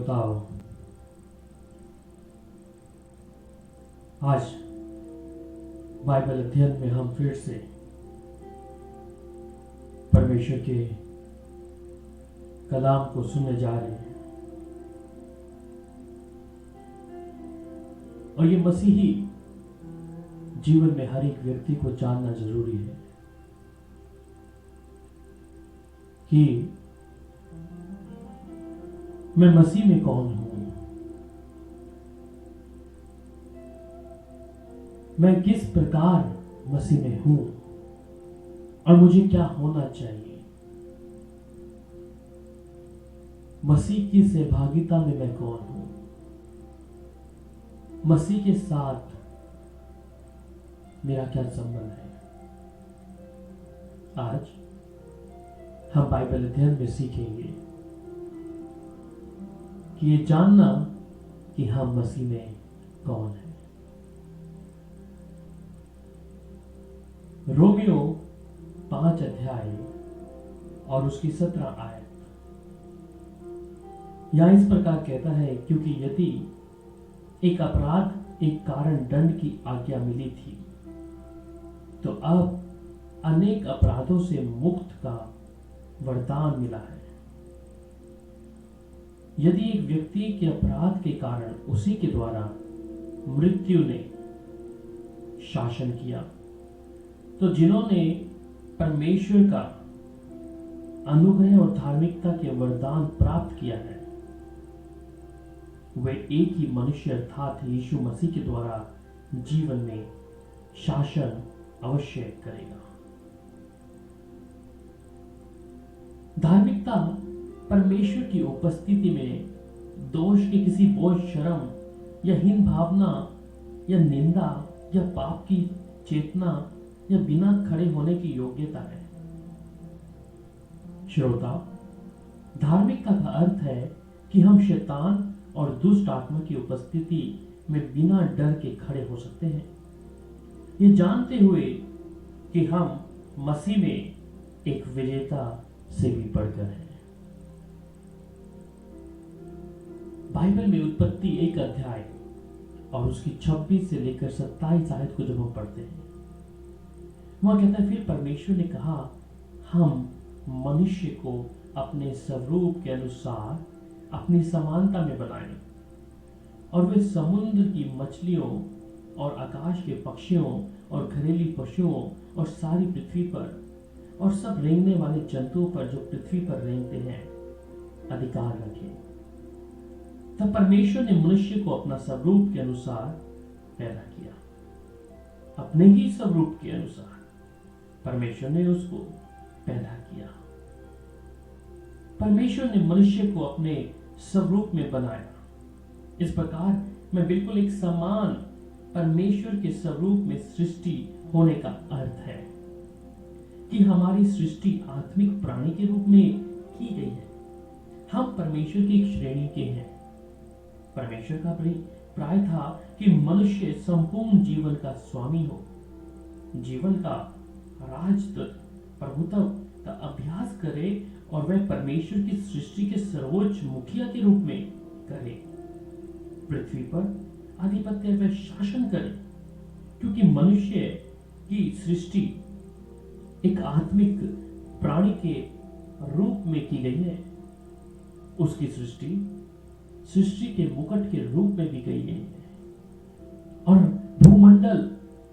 श्रोताओं, आज बाइबल अध्ययन में हम फिर से परमेश्वर के कलाम को सुनने जा रहे हैं। और ये मसीही जीवन में हर एक व्यक्ति को जानना जरूरी है कि मैं मसीह में कौन हूं, मैं किस प्रकार मसीह में हूं और मुझे क्या होना चाहिए। मसीह की सहभागिता में मैं कौन हूं, मसीह के साथ मेरा क्या संबंध है। आज हम बाइबल अध्ययन में सीखेंगे कि ये जानना कि हम मसीह में कौन है। रोमियो 5 अध्याय और उसकी 17 आयत यहां इस प्रकार कहता है, क्योंकि यदि एक अपराध एक कारण दंड की आज्ञा मिली थी, तो अब अनेक अपराधों से मुक्त का वरदान मिला है। यदि एक व्यक्ति के अपराध के कारण उसी के द्वारा मृत्यु ने शासन किया, तो जिन्होंने परमेश्वर का अनुग्रह और धार्मिकता के वरदान प्राप्त किया है, वे एक ही मनुष्य अर्थात यीशु मसीह के द्वारा जीवन में शासन अवश्य करेगा। धार्मिकता परमेश्वर की उपस्थिति में दोष के किसी बोझ, शर्म या हीन भावना या निंदा या पाप की चेतना या बिना खड़े होने की योग्यता है। श्रोता, धार्मिकता का अर्थ है कि हम शैतान और दुष्ट आत्मा की उपस्थिति में बिना डर के खड़े हो सकते हैं, ये जानते हुए कि हम मसीह में एक विजेता से भी बढ़कर हैं। बाइबल में उत्पत्ति 1 अध्याय और उसकी 26 से लेकर 27 आयत को जब हम पढ़ते हैं, वहां कहता है, फिर परमेश्वर ने कहा, हम मनुष्य को अपने स्वरूप के अनुसार अपनी समानता में बनाएं, और वे समुद्र की मछलियों और आकाश के पक्षियों और घरेलू पशुओं और सारी पृथ्वी पर और सब रेंगने वाले जंतुओं पर जो पृथ्वी पर रेंगते हैं अधिकार रखें। तब परमेश्वर ने मनुष्य को अपना स्वरूप के अनुसार पैदा किया, अपने ही स्वरूप के अनुसार परमेश्वर ने उसको पैदा किया। परमेश्वर ने मनुष्य को अपने स्वरूप में बनाया। इस प्रकार मैं बिल्कुल एक समान परमेश्वर के स्वरूप में सृष्टि होने का अर्थ है कि हमारी सृष्टि आत्मिक प्राणी के रूप में की गई है। हम परमेश्वर की एक श्रेणी के हैं। परमेश्वर का प्राय था कि मनुष्य संपूर्ण जीवन का स्वामी हो, जीवन का राजत्व, प्रभुत्व का अभ्यास करे और वह परमेश्वर की सृष्टि के सर्वोच्च मुखिया के रूप में करे, पृथ्वी पर आधिपत्य व शासन करे। क्योंकि मनुष्य की सृष्टि एक आत्मिक प्राणी के रूप में की गई है, उसकी सृष्टि के मुकुट के रूप में भी गई है और भूमंडल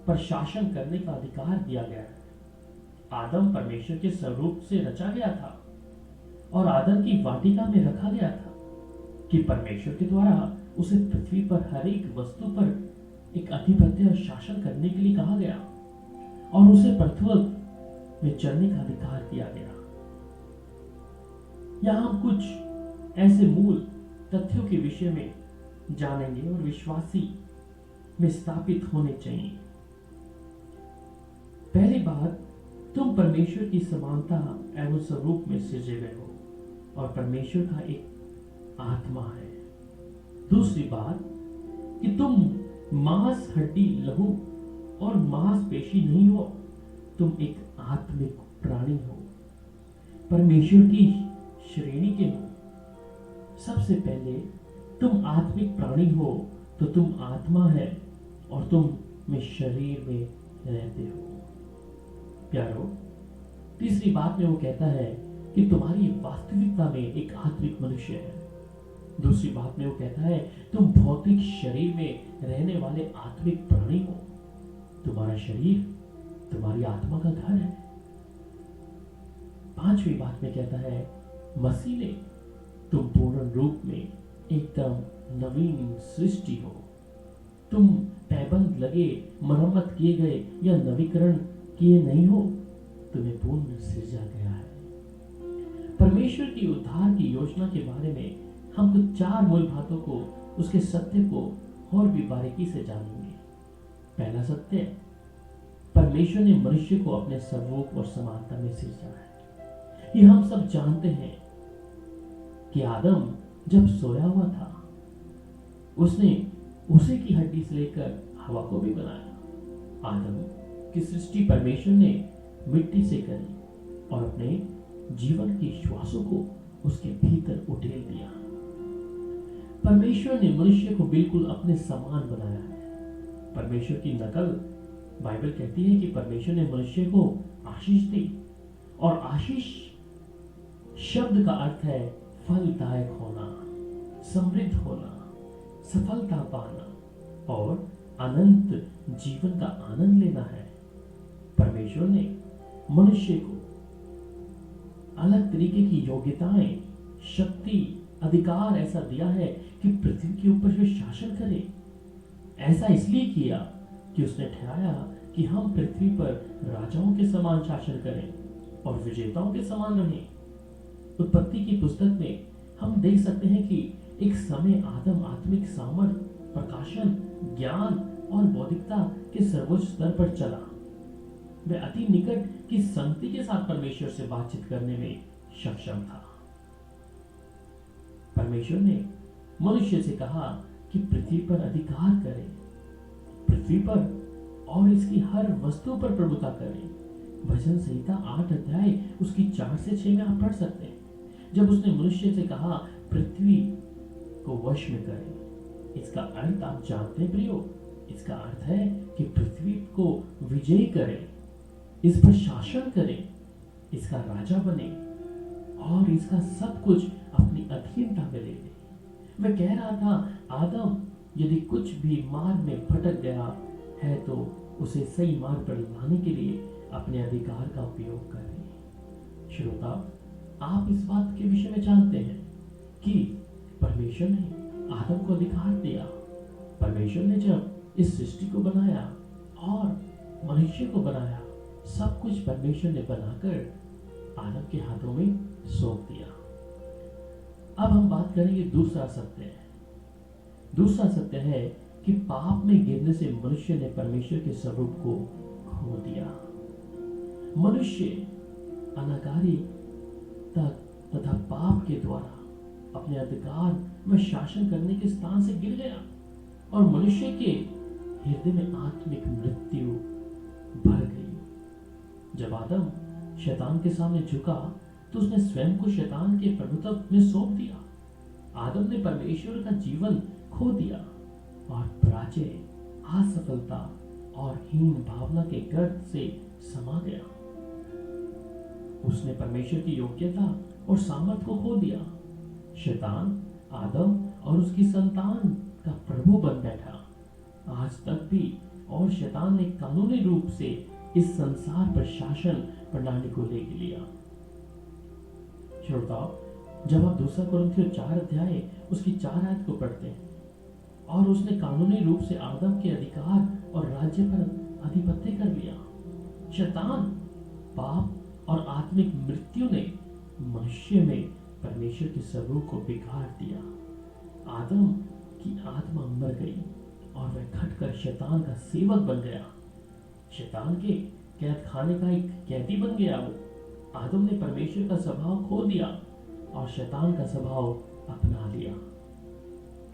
पर शासन करने का अधिकार दिया गया है। आदम परमेश्वर के स्वरूप से रचा गया था और आदम की वाटिका में रखा गया था कि परमेश्वर के द्वारा उसे पृथ्वी पर हर एक वस्तु पर एक आधिपत्य और शासन करने के लिए कहा गया और उसे पृथ्वी में चलने का अधिकार दिया गया। यहां हम कुछ ऐसे मूल तथ्यों के विषय में जानेंगे और विश्वासी में स्थापित होने चाहिए। पहली बात, तुम परमेश्वर की समानता एवं स्वरूप में सृजे गए हो और परमेश्वर का एक आत्मा है। दूसरी बात कि तुम मांस, हड्डी, लहू और मांसपेशी नहीं हो, तुम एक आत्मिक प्राणी हो, परमेश्वर की श्रेणी के हो। सबसे पहले तुम आत्मिक प्राणी हो तो तुम आत्मा है और तुम में शरीर में रहते हो। प्यारो, तीसरी बात में वो कहता है कि तुम्हारी वास्तविकता में एक आत्मिक मनुष्य है। दूसरी बात में वो कहता है तुम भौतिक शरीर में रहने वाले आत्मिक प्राणी हो। तुम्हारा शरीर तुम्हारी आत्मा का घर है। पांचवी बात में कहता है मसीह ने तुम पूर्ण रूप में एकदम नवीन सृष्टि हो। तुम पैबंद लगे, मरम्मत किए गए या नवीकरण किए नहीं हो, तुम्हें पूर्ण सृजा गया है। परमेश्वर की उद्धार की योजना के बारे में हम कुछ चार मूल बातों को, उसके सत्य को और भी बारीकी से जानेंगे। पहला सत्य, परमेश्वर ने मनुष्य को अपने स्वरूप और समानता में सृजा है। ये हम सब जानते हैं कि आदम जब सोया हुआ था, उसने उसे की हड्डी से लेकर हवा को भी बनाया। आदम की सृष्टि परमेश्वर ने मिट्टी से करी और अपने जीवन के श्वासों को उसके भीतर उठेल दिया। परमेश्वर ने मनुष्य को बिल्कुल अपने समान बनाया है। परमेश्वर की नकल बाइबल कहती है कि परमेश्वर ने मनुष्य को आशीष दी, और आशीष शब्द का अर्थ है फलदायक होना, समृद्ध होना, सफलता पाना और अनंत जीवन का आनंद लेना है। परमेश्वर ने मनुष्य को अलग तरीके की योग्यताएं, शक्ति, अधिकार ऐसा दिया है कि पृथ्वी के ऊपर वे शासन करे। ऐसा इसलिए किया कि उसने ठहराया कि हम पृथ्वी पर राजाओं के समान शासन करें और विजेताओं के समान रहें। उत्पत्ति की पुस्तक में हम देख सकते हैं कि एक समय आदम आत्मिक सामर्थ्य, प्रकाशन, ज्ञान और बौद्धिकता के सर्वोच्च स्तर पर चला। वह अति निकट की संगति के साथ परमेश्वर से बातचीत करने में सक्षम था। परमेश्वर ने मनुष्य से कहा कि पृथ्वी पर अधिकार करे, पृथ्वी पर और इसकी हर वस्तु पर प्रभुता करे। भजन संहिता 8 अध्याय उसकी 4 से 6 में आप पढ़ सकते हैं। जब उसने मनुष्य से कहा पृथ्वी को वश में करे, इसका अर्थ आप जानते हैं प्रियो, इसका अर्थ है कि पृथ्वी को विजयी करे, इस पर शासन करे, इसका राजा बने और इसका सब कुछ अपनी अधीनता में ले ले। वह कह रहा था आदम यदि कुछ भी मार्ग में भटक गया है तो उसे सही मार्ग पर लाने के लिए अपने अधिकार का उपयोग करें। श्रोता, आप इस बात के विषय में जानते हैं कि परमेश्वर ने आदम को अधिकार दिया। परमेश्वर ने जब इस सृष्टि को बनाया और मनुष्य को बनाया, सब कुछ परमेश्वर ने बनाकर आदम के हाथों में सौंप दिया। अब हम बात करेंगे दूसरा सत्य है। दूसरा सत्य है कि पाप में गिरने से मनुष्य ने परमेश्वर के स्वरूप को खो दिया। मनुष्य अनाकारी तथा पाप के द्वारा अपने अधिकार व शासन करने के स्थान से गिर गया और मनुष्य के हृदय में आत्मिक मृत्यु भर गई। जब आदम शैतान के सामने झुका तो उसने स्वयं को शैतान के प्रभुत्व में सौंप दिया। आदम ने परमेश्वर का जीवन खो दिया और पराजय, असफलता और हीन भावना के गर्त से समा गया। उसने परमेश्वर की योग्यता और सामर्थ को खो दिया। शैतान आदम और उसकी संतान का प्रभु बन बैठा। आज तक भी और शैतान ने कानूनी रूप से इस संसार पर शासन प्रणाली को ले लिया। श्रोताओ, जब आप 2 कुरिन्थियों 4 अध्याय उसकी 4 आयत को पढ़ते हैं और उसने कानूनी रूप से आदम के अधिकार और राज्य पर आधिपत्य कर लिया। शैतान, पाप और आत्मिक मृत्यु ने मनुष्य में परमेश्वर के स्वरूप को बिगाड़ दिया। आदम की आत्मा मर गई और वह घटकर शैतान का सेवक बन गया। शैतान के कैद खाने का एक कैदी बन गया वो। आदम ने परमेश्वर का स्वभाव खो दिया और शैतान का स्वभाव अपना लिया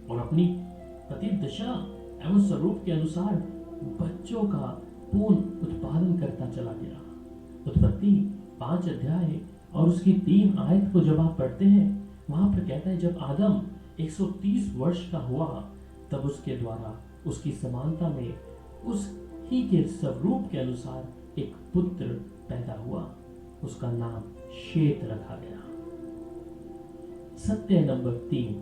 और अपनी पतित दशा एवं स्वरूप के अनुसार बच्चों का पूर्ण उत्पादन करता चला गया। उत्पत्ति 5 अध्याय और उसकी 3 आयत को जब आप पढ़ते हैं, वहां पर कहता है जब आदम 130 वर्ष का हुआ, तब उसके द्वारा उसकी समानता में उस ही के स्वरूप के अनुसार एक पुत्र पैदा हुआ। उसका नाम शेत रखा गया। सत्य नंबर 3,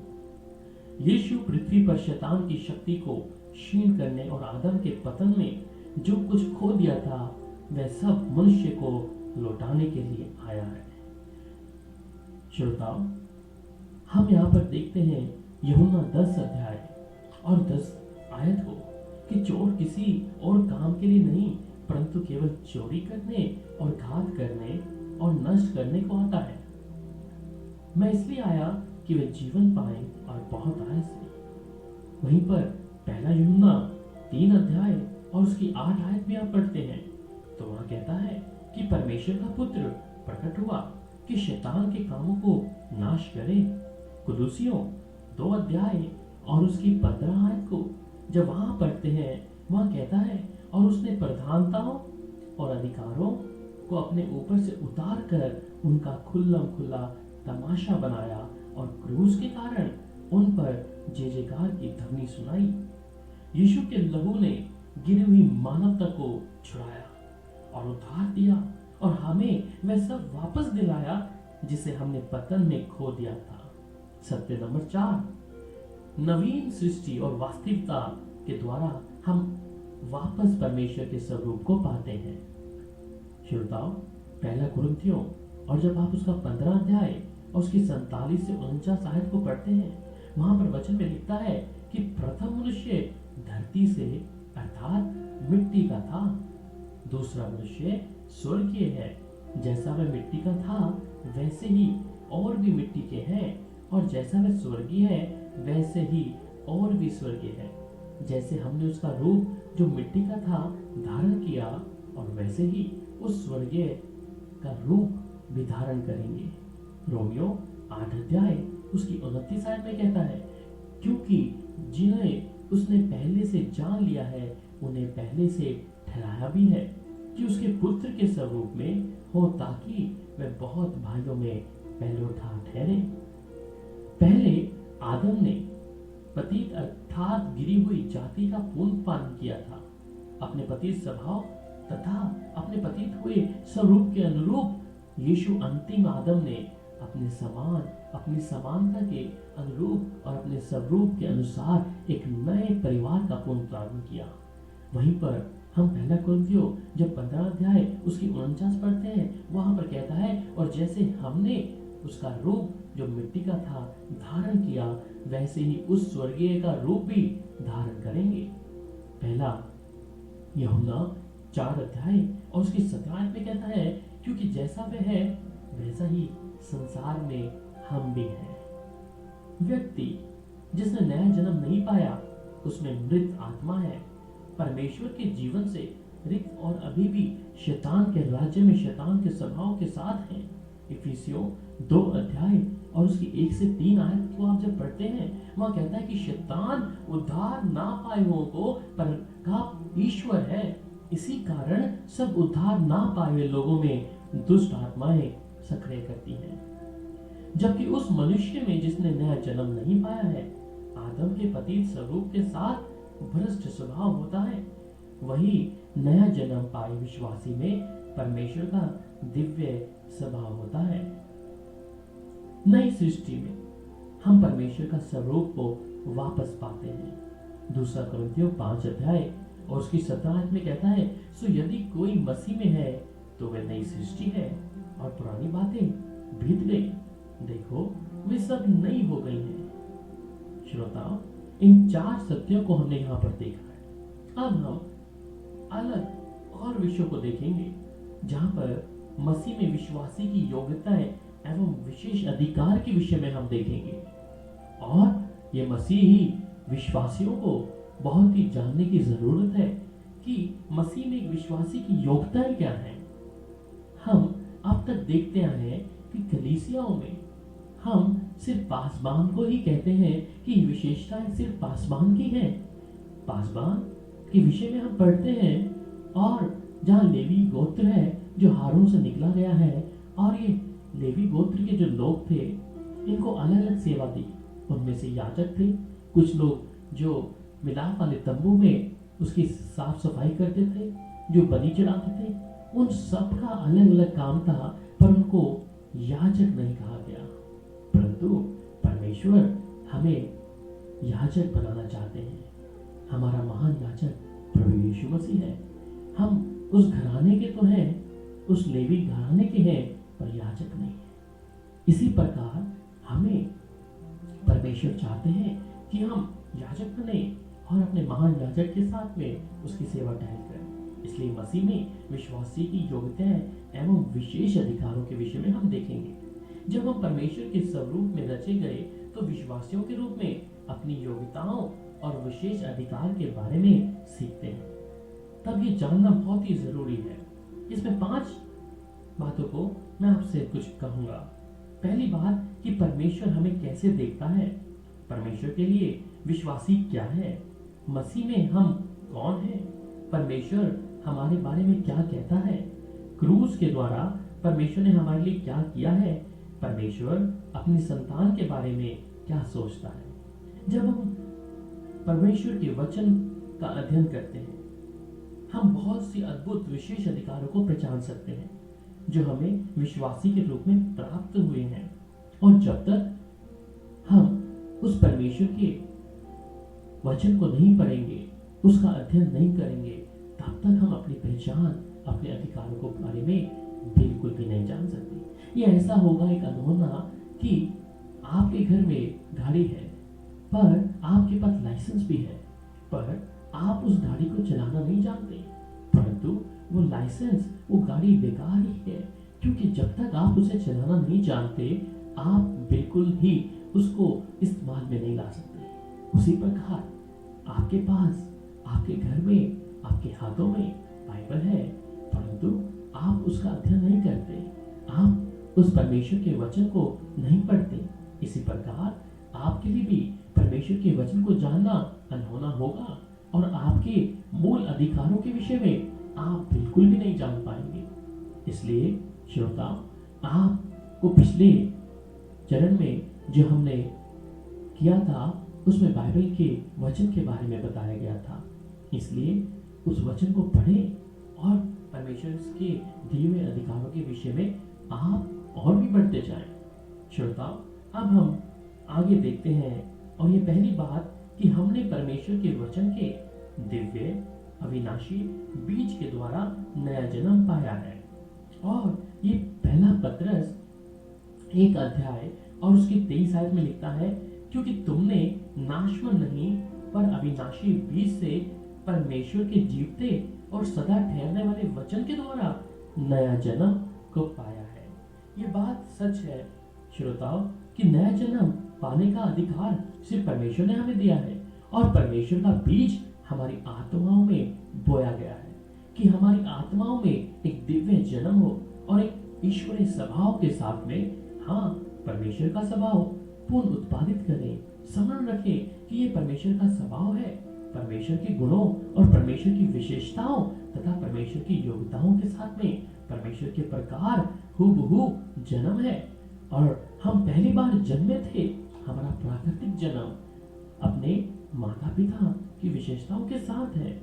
यीशु पृथ्वी पर शैतान की शक्ति को क्षीण करने और आदम के पतन में जो कुछ खो दिया था वह सब मनुष्य को लौटाने के लिए आया है। श्रोताओ, हम यहाँ पर देखते हैं यूहन्ना 10 अध्याय और 10 आयत को कि चोर किसी और काम के लिए नहीं परंतु केवल चोरी करने और घात करने और नष्ट करने को आता है। मैं इसलिए आया कि वे जीवन पाए और बहुत आय से। वहीं पर पहला यूहन्ना 3 अध्याय और उसकी 8 आयत में आप पढ़ते हैं तो वहां कहता है कि परमेश्वर का पुत्र प्रकट हुआ कि शैतान के कामों को नाश करे। कुलुसियों 2 अध्याय और उसकी 15 आयत को जब वहां पढ़ते हैं वहां कहता है और उसने प्रधानताओं और अधिकारों को अपने ऊपर से उतार कर उनका खुल्लम खुल्ला तमाशा बनाया और क्रूस के कारण उन पर जय जयकार की ध्वनि सुनाई। यीशु के लहू ने गिरी हुई मानवता को छुड़ाया और उद्धार दिया और हमें वह सब वापस दिलाया जिसे हमने पतन में खो दिया था। सत्य नंबर 4, नवीन सृष्टि और वास्तविकता के द्वारा हम वापस परमेश्वर के स्वरूप को पाते हैं। श्रोताओ, पहला कुरिन्थियों और जब आप उसका 15 अध्याय और उसकी 47 से 49 आयत को पढ़ते हैं वहां पर वचन में लिखता है कि प्रथम मनुष्य धरती से अर्थात मिट्टी का था, दूसरा मनुष्य स्वर्गीय है। जैसा वह मिट्टी का था वैसे ही और भी मिट्टी के हैं और जैसा वह स्वर्गीय है वैसे ही और भी स्वर्गीय है। जैसे हमने उसका रूप जो मिट्टी का था धारण किया और वैसे ही उस स्वर्गीय का रूप भी धारण करेंगे। रोमियो 8 अध्याय उसकी 29 आयत में कहता है क्योंकि जिन्हें उसने पहले से जान लिया है उन्हें पहले से ठहराया भी है कि उसके पुत्र के स्वरूप में हो ताकि वह बहुत भाइयों में पहलौठा ठहरे। पहले आदम ने पतित अर्थात गिरी हुई जाति का पूर्ण पालन किया था। अपने पतित स्वभाव तथा अपने पतित हुए स्वरूप के अनुरूप यीशु अंतिम आदम ने अपनी समानता के अनुरूप और अपने स्वरूप के अनुसार एक नए परिवार का पूर्ण प्रारंभ किया। वहीं पर हम पहला कुरिन्थियों जब 15 अध्याय उसकी 49 पढ़ते हैं वहां पर कहता है और जैसे हमने उसका रूप जो मिट्टी का था धारण किया वैसे ही उस स्वर्गीय का रूप भी धारण करेंगे। पहला यूहन्ना 4 अध्याय और उसकी 17 आयत में कहता है क्योंकि जैसा वह है वैसा ही संसार में हम भी हैं। व्यक्ति जिसने नया जन्म नहीं पाया उसमें मृत आत्मा है, परमेश्वर के जीवन से रिक्त और अभी भी शैतान के राज्य में शैतान के स्वभाव के साथ हैं। इफिसियों 2 अध्याय और उसकी 1 से 3 आयत को आप जब पढ़ते हैं वहां कहता है कि शैतान उद्धार ना पाए हुओं को पर का ईश्वर है, इसी कारण सब उद्धार ना पाए हुए लोगों में दुष्ट आत्माएं सक्रिय करती हैं। जबकि उस मनुष्य में जिसने नया जन्म नहीं पाया है आदम के पतित स्वरूप के साथ भ्रष्ट स्वभाव होता है, वही नया जन्म पाए विश्वासी में परमेश्वर का दिव्य स्वभाव होता है। नई सृष्टि में हम परमेश्वर का स्वरूप को वापस पाते हैं। दूसरा कुरिन्थियों 5 अध्याय और उसकी 17 आयत में कहता है सो यदि कोई मसीह में है तो वह नई सृष्टि है और पुरानी बातें बीत गई, देखो वे सब नई हो गई हैं। श्रोताओं, इन 4 सत्यों को हमने यहाँ पर देखा है। अब हम अलग और विषयों को देखेंगे जहाँ पर मसीह में विश्वासी की योग्यताएं एवं विशेष अधिकार के विषय में हम देखेंगे और ये मसीही विश्वासियों को बहुत ही जानने की जरूरत है कि मसीह में एक विश्वासी की योग्यताएं क्या हैं। हम अब तक देखते आए हैं कि कलीसियाओं में हम सिर्फ पासबान को ही कहते हैं कि विशेषताएं सिर्फ पासबान की हैं। पासबान के विषय में हम पढ़ते हैं और जहाँ लेवी गोत्र है जो हारून से निकला गया है और ये लेवी गोत्र के जो लोग थे इनको अलग अलग सेवा दी। उनमें से याजक थे, कुछ लोग जो मिलाप वाले तंबू में उसकी साफ सफाई करते थे, जो बलि चढ़ाते थे। उन सब का अलग अलग काम था, पर उनको याजक नहीं कहा गया। परंतु परमेश्वर हमें याजक बनाना चाहते हैं। हमारा महान याजक प्रभु यीशु मसीह है। हम उस घराने के तो हैं, उस लेवी घराने के हैं, पर याजक नहीं है। इसी प्रकार हमें परमेश्वर चाहते हैं कि हम याजक बने और अपने महान याजक के साथ में उसकी सेवा टहल करें। इसलिए मसीह में विश्वासी की योग्यताएं एवं विशेष अधिकारों के विषय में हम देखेंगे। जब हम परमेश्वर के स्वरूप में रचे गए तो विश्वासियों के रूप में अपनी योग्यताओं और विशेष अधिकार के बारे में सीखते हैं। तब ये जानना बहुत ही जरूरी है। इसमें 5 बातों को मैं आपसे कुछ कहूंगा। पहली बात कि परमेश्वर हमें कैसे देखता है। परमेश्वर के लिए विश्वासी क्या है, मसीह में हम कौन हैं, परमेश्वर हमारे बारे में क्या कहता है, क्रूस के द्वारा परमेश्वर ने हमारे लिए क्या किया है, परमेश्वर अपनी संतान के बारे में क्या सोचता है। जब हम परमेश्वर के वचन का अध्ययन करते हैं, हम बहुत सी अद्भुत विशेष अधिकारों को पहचान सकते हैं जो हमें विश्वासी के रूप में प्राप्त हुए हैं। और जब तक हम उस परमेश्वर के वचन को नहीं पढ़ेंगे, उसका अध्ययन नहीं करेंगे, तब तक हम अपनी पहचान, अपने अधिकारों के बारे में बिल्कुल भी नहीं जान सकते। ये ऐसा होगा एक अनहोना कि आपके घर में गाड़ी है, पर आपके पास लाइसेंस भी है, पर आप उस गाड़ी को चलाना नहीं जानते। परंतु वो लाइसेंस, वो गाड़ी बेकार ही है, क्योंकि जब तक आप उसे चलाना नहीं जानते, आप बिल्कुल ही उसको इस्तेमाल में नहीं ला सकते। उसी प्रकार आपके पास, आपके घर में, आपके हाथों में बाइबल है, परंतु आप उसका अध्ययन नहीं करते, आप उस परमेश्वर के वचन को नहीं पढ़ते। इसी प्रकार आपके लिए भी परमेश्वर के वचन को जानना अनहोना होगा और आपके मूल अधिकारों के विषय में आप बिल्कुल भी नहीं जान पाएंगे। इसलिए श्रोता, आपको पिछले चरण में जो हमने किया था उसमें बाइबल के वचन के बारे में बताया गया था। इसलिए उस वचन को पढ़ें और परमेश्वर के दिए हुए अधिकारों के विषय में आप और भी बढ़ते जाएं। श्रोता, अब हम आगे देखते हैं, और ये पहली बात कि हमने परमेश्वर के वचन के दिव्य अविनाशी बीज के द्वारा नया जन्म पाया है। और ये पहला पत्रस 1 अध्याय और उसकी 23 आयत में लिखता है, क्योंकि तुमने नाशवान नहीं पर अविनाशी बीज से परमेश्वर के जीवते और सदा ठहरने वाले वचन के द्वारा नया जन्म को पाया है। ये बात सच है श्रोताओ कि नया जन्म पाने का अधिकार सिर्फ परमेश्वर ने हमें दिया है, और परमेश्वर का बीज हमारी आत्माओं में बोया गया है कि हमारी आत्माओं में एक दिव्य जन्म हो और एक ईश्वरीय स्वभाव के साथ में, हाँ, परमेश्वर का स्वभाव पूर्ण उत्पादित करें। स्मरण रखें कि ये परमेश्वर का स्वभाव है, परमेश्वर के गुणों और परमेश्वर की विशेषताओं तथा परमेश्वर की योग्यताओं के साथ में परमेश्वर के प्रकार हूबहू जन्म है। और हम पहली बार जन्मे थे, हमारा प्राकृतिक जन्म अपने माता पिता की विशेषताओं के साथ है।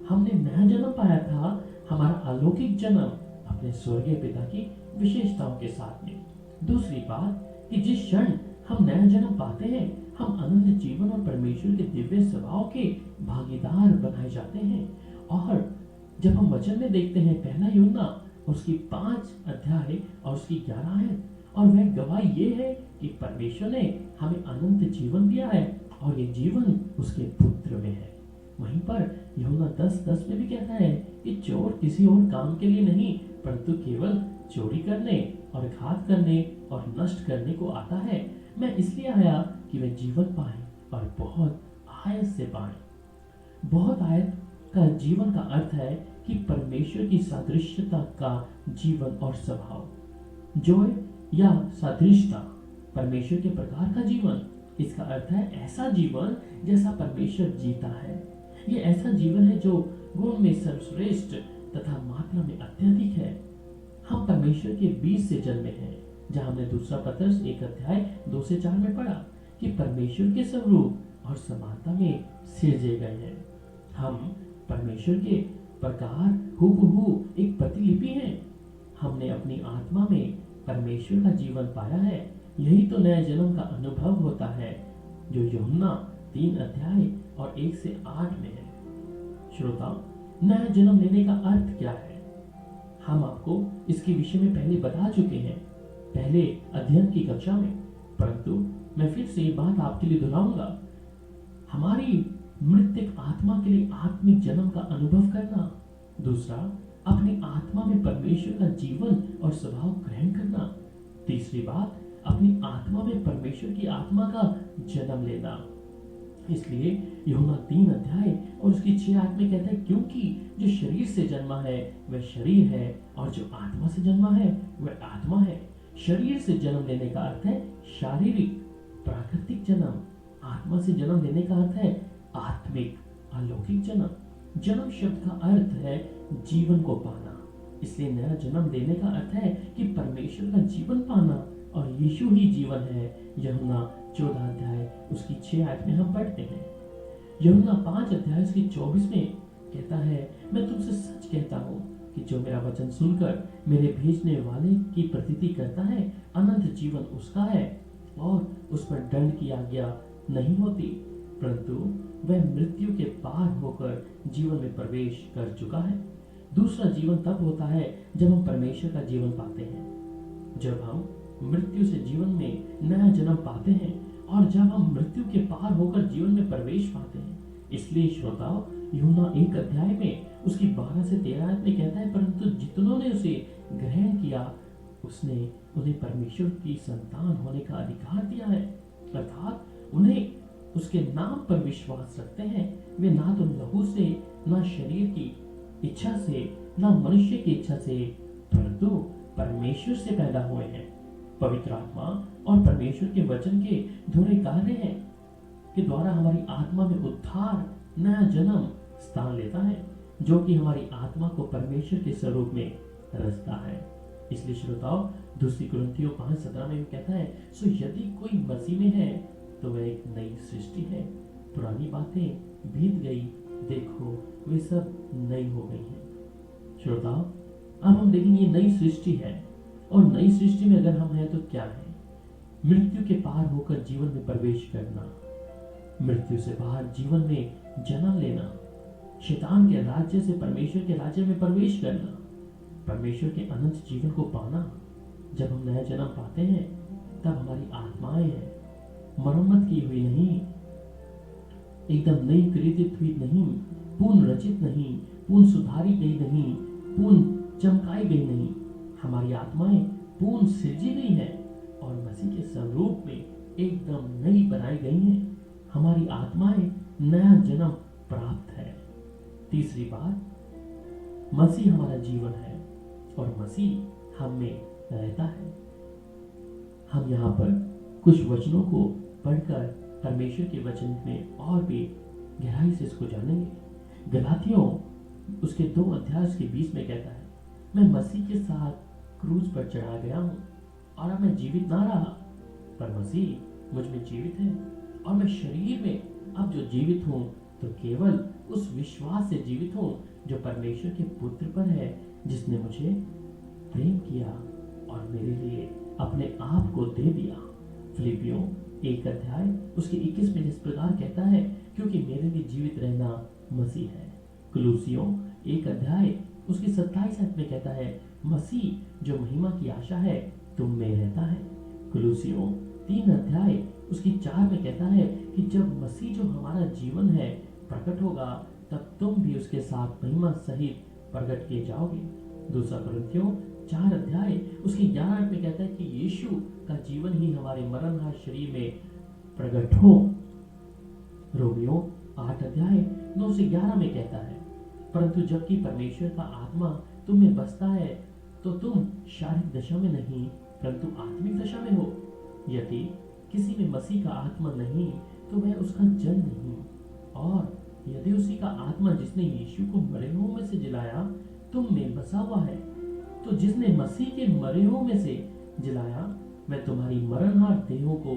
हमने नया जन्म पाया था, हमारा अलौकिक जन्म अपने स्वर्गीय पिता की विशेषताओं के साथ में। दूसरी बात कि जिस क्षण हम नया जन्म पाते हैं, हम अनंत जीवन और परमेश्वर के दिव्य स्वभाव के भागीदार बनाए जाते हैं। और जब हम वचन में देखते हैं पहला यूहन्ना और उसकी 5 अध्याय और उसकी 11 है, और वह गवाही ये है कि परमेश्वर ने हमें अनंत जीवन दिया है और ये जीवन उसके पुत्र में है। वहीं पर यूहन्ना 10:10 में भी कहता है कि चोर किसी और काम के लिए नहीं, परंतु केवल चोरी करने और घात करने और नष्ट करने को आता है। मैं इसलिए आया कि वे जीवन पाए और बहुत आयत से पाए। बहुत आयत का जीवन का अर्थ है कि परमेश्वर की सादृश्यता का जीवन और स्वभाव। जॉय या सादृश्यता परमेश्वर के प्रकार का जीवन, इसका अर्थ है ऐसा जीवन जैसा परमेश्वर जीता है। ये ऐसा जीवन है जो गुण में सर्वश्रेष्ठ तथा मात्रा में अत्यधिक है। हम परमेश्वर के बीज से जन्मे हैं, जहां हमने दूसरा पत्रस 1 अध्याय 2 से 4 में पढ़ा कि परमेश्वर के स्वरूप और समानता में सिरजे गए हैं। हम परमेश्वर के प्रकार हूबहू एक प्रतिलिपि हैं। हमने अपनी आत्मा में परमेश्वर का जीवन पाया है। यही तो नए जन्म का अनुभव होता है जो यूहन्ना 3 अध्याय और 1 से 8 में है। श्रोताओ, नया जन्म लेने का अर्थ क्या है? हम आपको इसके विषय में पहले बता चुके हैं, पहले अध्ययन की कक्षा में, परंतु मैं फिर से ये बात आपके लिए दोहराऊंगा। हमारी मृत्यक आत्मा के लिए आत्मिक जन्म का अनुभव करना। दूसरा, अपनी आत्मा में परमेश्वर का जीवन और स्वभाव ग्रहण करना। तीसरी बात, अपनी आत्मा में परमेश्वर की आत्मा का जन्म लेना। इसलिए यूहन्ना 3 अध्याय और उसकी 6 में कहता है, क्योंकि जो शरीर से जन्मा है वह शरीर है और जो आत्मा से जन्मा है वह आत्मा है। शरीर से जन्म लेने का अर्थ है शारीरिक प्राकृतिक जन्म। आत्मा से जन्म लेने का अर्थ है आत्मिक अलौकिक जन्म। जन्म शब्द का अर्थ है जीवन को पाना। इसलिए नया जन्म लेने का अर्थ है कि परमेश्वर का जीवन पाना, और यीशु ही जीवन है। यूहन्ना 14 अध्याय उसकी 6 में हम पढ़ते हैं। यूहन्ना 5 अध्याय उसकी 24 में कहता है, मैं तुमसे सच कहता हूँ कि जो मेरा वचन सुनकर मेरे भेजने वाले की प्रतीति करता है, अनंत जीवन उसका है और उस पर दंड की आज्ञा नहीं होती, परंतु वह मृत्यु के पार होकर जीवन में प्रवेश कर चुका है। दूसरा जीवन तब होता है जब हम परमेश्वर का जीवन पाते हैं, जब हम मृत्यु से जीवन में नया जन्म पाते हैं और जब हम मृत्यु के पार होकर जीवन में प्रवेश पाते हैं। इसलिए श्रोताओ, यूहन्ना 1 अध्याय में उसकी 12 से 13 में कहता है, परंतु जितनों ने उसे ग्रहण किया उसने उन्हें परमेश्वर की संतान होने का अधिकार दिया है, अर्थात उन्हें उसके नाम पर विश्वास रखते हैं। वे ना तो लहू से, ना शरीर की इच्छा से, ना मनुष्य की इच्छा से, परंतु परमेश्वर से पैदा हुए हैं। पवित्र आत्मा और परमेश्वर के वचन के दोहरे कार्य हैं के द्वारा हमारी आत्मा में उद्धार, नया जन्म स्थान लेता है, जो कि हमारी आत्मा को परमेश्वर के स्वरूप में रचता है। इसलिए श्रोताओ, दूसरी कुरिन्थियों 5:17 में कहता है, सो यदि कोई मसीह में है तो वह एक नई सृष्टि है, पुरानी बातें बीत गई, देखो वे सब नई हो गई हैं। श्रोताओ, अब हम देखेंगे ये नई सृष्टि है, और नई सृष्टि में अगर हम हैं तो क्या है? मृत्यु के पार होकर जीवन में प्रवेश करना, मृत्यु से बाहर जीवन में जन्म लेना, शैतान के राज्य से परमेश्वर के राज्य में प्रवेश करना, परमेश्वर के अनंत जीवन को पाना। जब हम नया जन्म पाते हैं तब हमारी आत्माएं हैं, मरम्मत की हुई नहीं, एकदम नई प्रेरित हुई नहीं, पूर्ण रचित नहीं, पूर्ण सुधारी गई नहीं, पूर्ण चमकाई गई नहीं। हमारी आत्माएं पूर्ण सृजी गई हैं और मसीह के स्वरूप में एकदम नई बनाई गई हैं। हमारी आत्माएं नया जन्म प्राप्त है। तीसरी बात, मसीह हमारा जीवन है और मसीह हम में रहता है। हम यहाँ पर कुछ वचनों को पढ़कर परमेश्वर के वचन में और भी गहराई से इसको जानेंगे। गलातियों उसके 2 अध्याय के 20 में कहता है, मैं मसीह के साथ क्रूज पर चढ़ा गया हूँ और अब मैं जीवित ना रहा, पर मसीह मुझ में जीवित है, और मैं शरीर में अब जो जीवित हूँ तो केवल उस विश्वास से जीवित हूँ जो परमेश्वर के पुत्र पर है, जिसने मुझे प्रेम किया और मेरे लिए अपने आप को दे दिया। फिलिपियों 1 अध्याय उसके 21 में इस प्रकार कहता है, क्योंकि मेरे लिए जीवित रहना मसीह है। कुलूसियों 1 अध्याय उसकी 27 में कहता है, मसीह जो महिमा की आशा है तुम में रहता है। कुलूसियों 3 अध्याय उसकी 4 में कहता है कि जब मसीह जो हमारा जीवन है प्रकट होगा, तब तुम भी उसके साथ महिमा सहित प्रकट किए जाओगे। दूसरा कुरिन्थियों 4 अध्याय उसकी 11 में कहता है कि यीशु का जीवन ही हमारे मरणहार शरीर में प्रकट हो। रोमियो 8 अध्याय 9 से 11 में कहता है, परंतु जबकि परमेश्वर का आत्मा तुम में बसता है तो तुम शारीरिक दशा में नहीं परंतु आत्मिक दशा में हो। यदि किसी में मसीह का आत्मा नहीं तो वह उसका जन नहीं, और यदि उसी का आत्मा जिसने यीशु को मरे हुओं में से जिलाया तुम में बसा हुआ है, तो जिसने मसीह के मरे हुओं में से जिलाया वह तुम्हारी मरणहार देहों को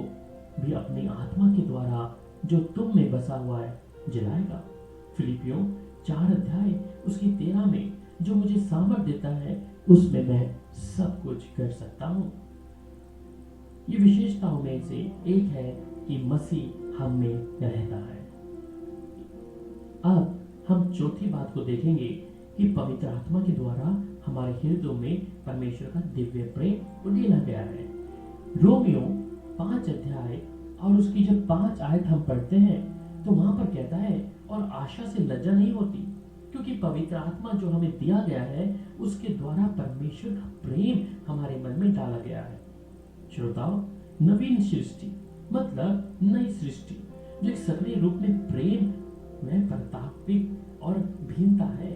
भी अपनी आत्मा के द्वारा जो तुम में बसा हुआ है जलाएगा। फिलिपियों 4 अध्याय उसकी 13 में जो मुझे सामर्थ देता है उसमें मैं सब कुछ कर सकता हूँ। ये विशेषताओं में से एक है कि मसीह हम में रहता है। अब हम चौथी बात को देखेंगे कि पवित्र आत्मा के द्वारा हमारे हृदयों में परमेश्वर का दिव्य प्रेम उड़ेला गया है। रोमियो 5 अध्याय और उसकी जब 5 आयत हम पढ़ते हैं तो वहां पर कहता है, और आशा से लज्जा नहीं होती, क्योंकि पवित्र आत्मा जो हमें दिया गया है उसके द्वारा परमेश्वर का प्रेम हमारे मन में डाला गया है। श्रोताओ, नवीन सृष्टि मतलब नई सृष्टि जो एक सक्रिय रूप में प्रेम में प्राथमिक और भिन्नता है,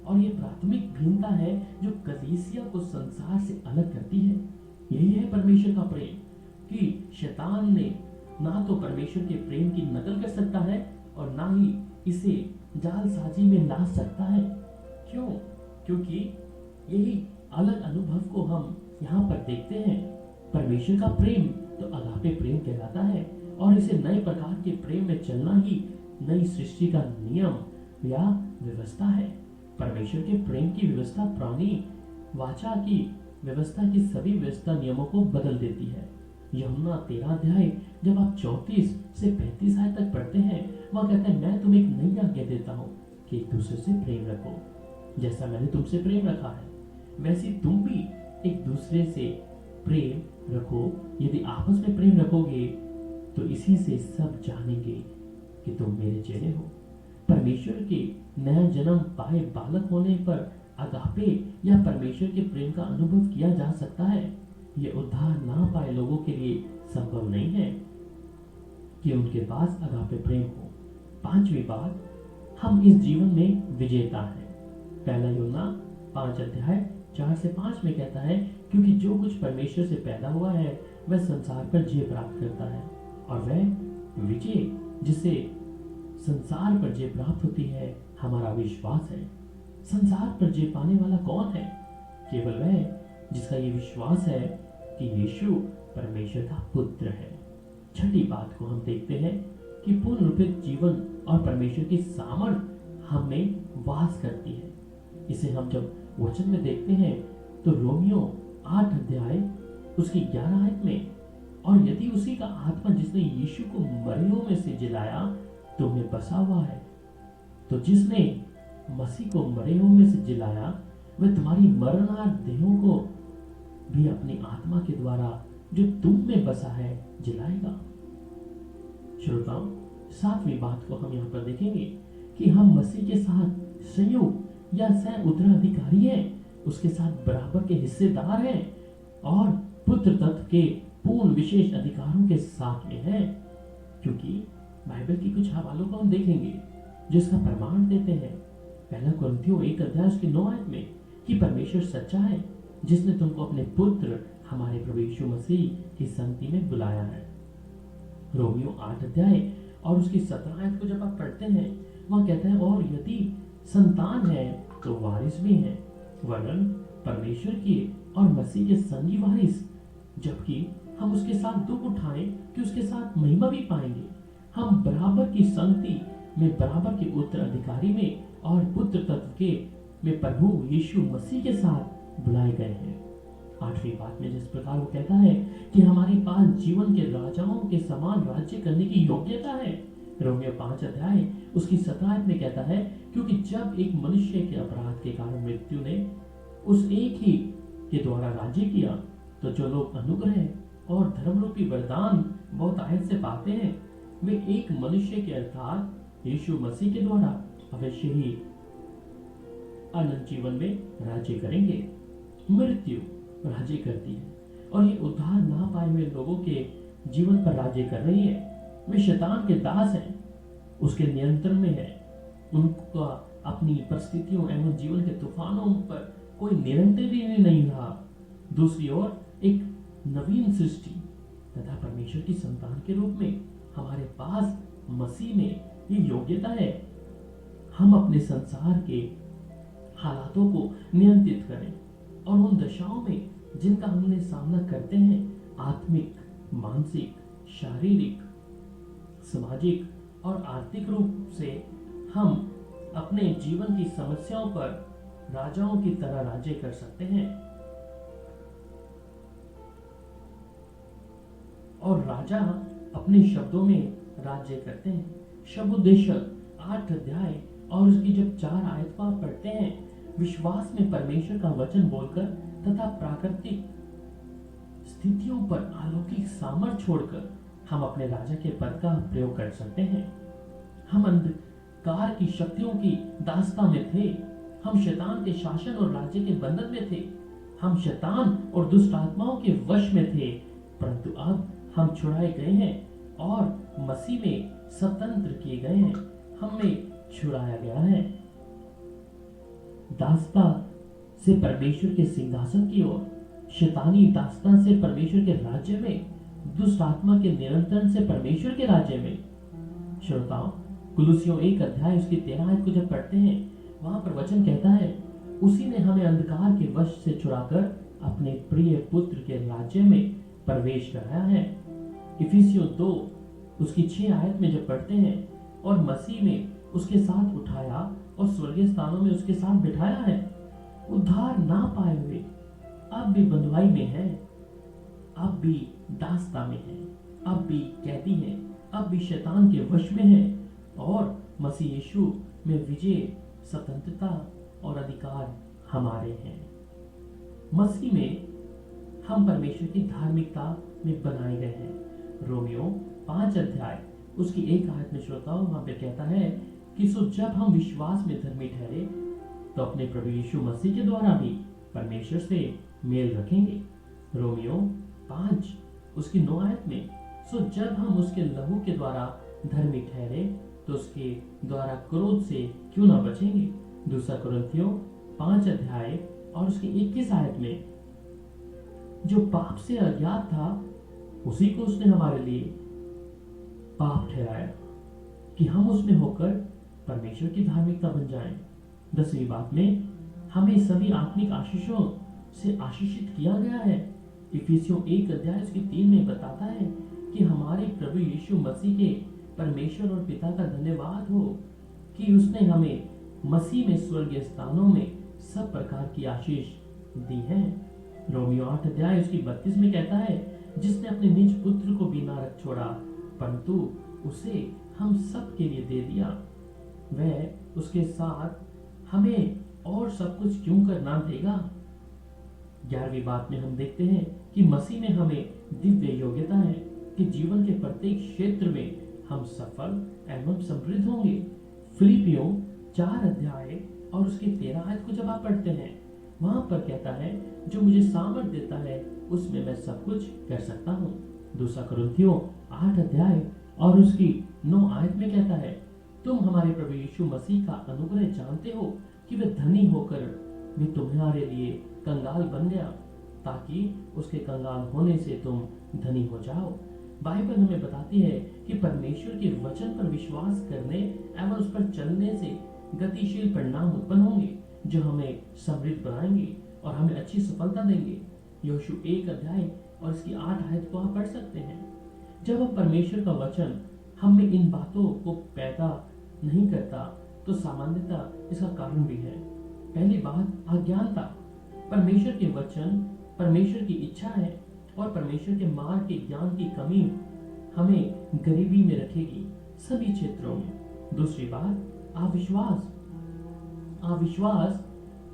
और ये प्राथमिक भिन्नता है जो कलीसिया को संसार से अलग करती है। यही है परमेश्वर का प्रेम कि शैतान ने ना तो परमेश्वर के प्रेम की नकल कर सकता है और ना ही इसे जालसाजी में ला सकता है। क्यों? क्योंकि यही अलग अनुभव को हम यहाँ पर देखते हैं। परमेश्वर का प्रेम तो अगापे प्रेम कहलाता है, और इसे नए प्रकार के प्रेम में चलना ही नई सृष्टि का नियम या व्यवस्था है। परमेश्वर के प्रेम की व्यवस्था पुरानी वाचा की व्यवस्था की सभी व्यवस्था नियमों को बदल देती है। यूहन्ना 13 अध्याय जब आप 34 से 35 आयत तक पढ़ते हैं, वह कहता है, मैं तुम्हें एक नई आज्ञा देता हूँ कि एक दूसरे से प्रेम रखो, जैसा मैंने तुमसे प्रेम रखा है वैसे तुम भी एक दूसरे से प्रेम रखो। यदि आपस में प्रेम रखोगे तो इसी से सब जानेंगे कि तुम मेरे चेले हो। परमेश्वर के नया जन्म पाए बालक होने पर अगापे या परमेश्वर के प्रेम का अनुभव किया जा सकता है। ये उद्धार ना पाए लोगों के लिए संभव नहीं है कि उनके पास अगापे प्रेम हो। 5वीं बात, हम इस जीवन में विजेता हैं। पहला यूहन्ना 5 अध्याय 4 से 5 में कहता है, क्योंकि जो कुछ परमेश्वर से पैदा हुआ है वह संसार पर जय प्राप्त करता है, और वह विजय जिसे संसार पर जय प्राप्त होती है हमारा विश्वास है। संसार पर जय पाने वाला कौन है? केवल वह जिसका ये विश्वास है कि यीशु परमेश्वर का पुत्र है। छठी बात को हम देखते हैं कि पूर्ण रूपित जीवन और परमेश्वर की सामर्थ हम में वास करती है। इसे हम जब वचन में देखते हैं तो रोमियो 8 अध्याय उसकी 11 आयत में, और यदि उसी का आत्मा जिसने यीशु को मरियों में से जिलाया तुम्हें बसा हुआ है, तो जिसने मसीह को मरियों में से जिलाया वह तुम्हारी मरणार्थ देहों को भी अपनी आत्मा के द्वारा जो तुम में बसा है जिलाएगा। श्रोताओं, 7वीं बात को हम यहाँ पर देखेंगे कि हम मसीह के साथ संयोग या सह उत्तराधिकारी हैं, उसके साथ बराबर के हिस्सेदार हैं और पुत्र तत्व के पूर्ण विशेष अधिकारों के साथ में हैं। क्योंकि बाइबल की कुछ हवालों को हम देखेंगे जिसका प्रमाण देते हैं। पहला कुरिन्थियों 1 अध्याय उसकी 9 आयत में कि परमेश्वर सच्चा है जिसने तुमको अपने पुत्र हमारे प्रभु यीशु मसीह की संगति में बुलाया है। रोमियो 8 अध्याय और उसकी 17 आयत को जब आप पढ़ते हैं वहां कहता है, और यदि संतान है तो वारिस भी है, वरन परमेश्वर की और मसीह के संगी वारिस, जबकि हम उसके साथ दुख उठाएं कि उसके साथ महिमा भी पाएंगे। हम बराबर की संगति में बराबर के उत्तराधिकारी में और पुत्र तत्व के में प्रभु यीशु मसीह के साथ बुलाए गए हैं। 8वीं बात में जिस प्रकार वो कहता है कि हमारे पास जीवन के राजाओं के समान राज्य करने की योग्यता है। रोमियो 5 अध्याय उसकी 17 आयत में कहता है, क्योंकि जब एक मनुष्य के अपराध के कारण मृत्यु ने उस एक ही के द्वारा राज्य किया, तो जो लोग अनुग्रह और धर्म रूपी वरदान बहुत आयत से पाते हैं वे एक मनुष्य के अर्थात यीशु मसीह के द्वारा अवश्य ही अनंत जीवन में राज्य करेंगे। मृत्यु राज्य करती है और ये उद्धार ना पाए हुए लोगों के जीवन पर राज्य कर रही है। वे शैतान के दास हैं, उसके नियंत्रण में है। उनका अपनी परिस्थितियों एवं जीवन के तूफानों पर कोई नियंत्रण ही नहीं रहा। दूसरी ओर एक नवीन सृष्टि तथा परमेश्वर की संतान के रूप में हमारे पास मसीह में ये योग्यता है, हम अपने संसार के हालातों को नियंत्रित करें और उन दशाओं में जिनका हमने सामना करते हैं, आत्मिक, मानसिक, शारीरिक, सामाजिक और आर्थिक रूप से हम अपने जीवन की समस्याओं पर राजाओं की तरह राज्य कर सकते हैं। और राजा अपने शब्दों में राज्य करते हैं। शब्दोपदेशक 8 अध्याय और उसकी जब 4 आयत को आप पढ़ते हैं, विश्वास में परमेश्वर का वचन बोलकर तथा प्राकृतिक स्थितियों पर अलौकिक सामर्थ छोड़कर हम अपने राजा के पद का प्रयोग कर सकते हैं। हम अंधकार की शक्तियों की दास्ता में थे, हम शैतान के शासन और राज्य के बंधन में थे, हम शैतान और दुष्ट आत्माओं के वश में थे, परंतु अब हम छुड़ाए गए हैं और मसीह में स्वतंत्र किए गए हैं। हमें छुड़ाया गया है दास्ता से परमेश्वर के सिंहासन की ओर, शैतानी दास्ता से परमेश्वर के राज्य में, दुष्ट आत्मा के नियंत्रण से परमेश्वर के राज्य में। श्रोताओं, कुलुसियों 1 अध्याय उसकी 13 आयत को जब पढ़ते हैं, वहां पर वचन कहता है, उसी ने हमें अंधकार के वश से छुड़ाकर अपने प्रिय पुत्र के राज्य में प्रवेश कराया है। इफिसियों 2 उसकी 6 आयत में जब पढ़ते हैं, और मसीह में उसके साथ उठाया और स्वर्गीय स्थानों में उसके साथ बिठाया है। उद्धार ना पाए हुए अब भी बंधुआई में है, अब भी दास्ता में है, अब भी कैदी है, अब भी शैतान के वश में है, और मसीह यीशु में विजय, स्वतंत्रता और अधिकार हमारे हैं। मसीह में हम परमेश्वर की धार्मिकता में बनाए गए हैं। रोमियो 5 अध्याय उसकी 1 आयत में श्रोताओं वहां पे कहता है कि सो जब हम विश्वास में धर्मी ठहरे तो अपने प्रभु यीशु मसीह के द्वारा भी परमेश्वर से मेल रखेंगे। रोमियो 5 उसकी 9 आयत में, सो जब हम उसके लहू के द्वारा धर्मी ठहरे तो उसके द्वारा क्रोध से क्यों ना बचेंगे। दूसरा कुरिन्थियों 5 अध्याय और उसकी 21 आयत में, जो पाप से अज्ञात था उसी को उसने हमारे लिए पाप ठहराया कि हम उसमें होकर परमेश्वर की धार्मिकता बन जाएं। 10वीं बात में हमें सभी आत्मिक आशीषों से आशीषित किया गया है। इफिसियों 1 अध्याय उसकी 3 में बताता है कि हमारे प्रभु यीशु मसीह के परमेश्वर और पिता का धन्यवाद हो कि उसने हमें मसीह में स्वर्गीय स्थानों में सब प्रकार की आशीष दी है। रोमियो 8 अध्याय उसकी 32 में कहता है, जिसने अपने निज पुत्र को भी ना रख छोड़ा परंतु उसे हम सब के लिए दे दिया, वह उसके साथ हमें और सब कुछ क्यों कर ना देगा। 11वीं बात में हम देखते हैं कि मसीह में हमें दिव्य योग्यता है कि जीवन के प्रत्येक क्षेत्र में हम सफल एवं समृद्ध होंगे। फिलिपियों 4 अध्याय और उसके 13 आयत को जब आप पढ़ते हैं, वहां पर कहता है, जो मुझे सामर्थ देता है उसमें मैं सब कुछ कर सकता हूँ। दूसरा कुरिन्थियों 8 अध्याय और उसकी 9 आयत में कहता है, तुम हमारे प्रभु यीशु मसीह का अनुग्रह जानते हो कि वह धनी होकर भी तुम्हारे लिए कंगाल बन गया ताकि उसके कंगाल होने से तुम धनी हो जाओ। बाइबल हमें बताती है कि परमेश्वर के वचन पर विश्वास करने एवं उस पर चलने से गतिशील परिणाम उत्पन्न होंगे जो हमें समृद्ध बनाएंगे और हमें अच्छी सफलता देंगे। यहोशू 1 अध्याय और इसकी 8 आयत को आप पढ़ सकते हैं। जब हम परमेश्वर का वचन हम में इन बातों को पैदा नहीं करता तो सामान्यतः इसका कारण भी है। पहली बात, अज्ञानता। परमेश्वर के वचन, परमेश्वर की इच्छा है और परमेश्वर के मार्ग के ज्ञान की कमी हमें गरीबी में रखेगी सभी क्षेत्रों में। दूसरी बात, अविश्वास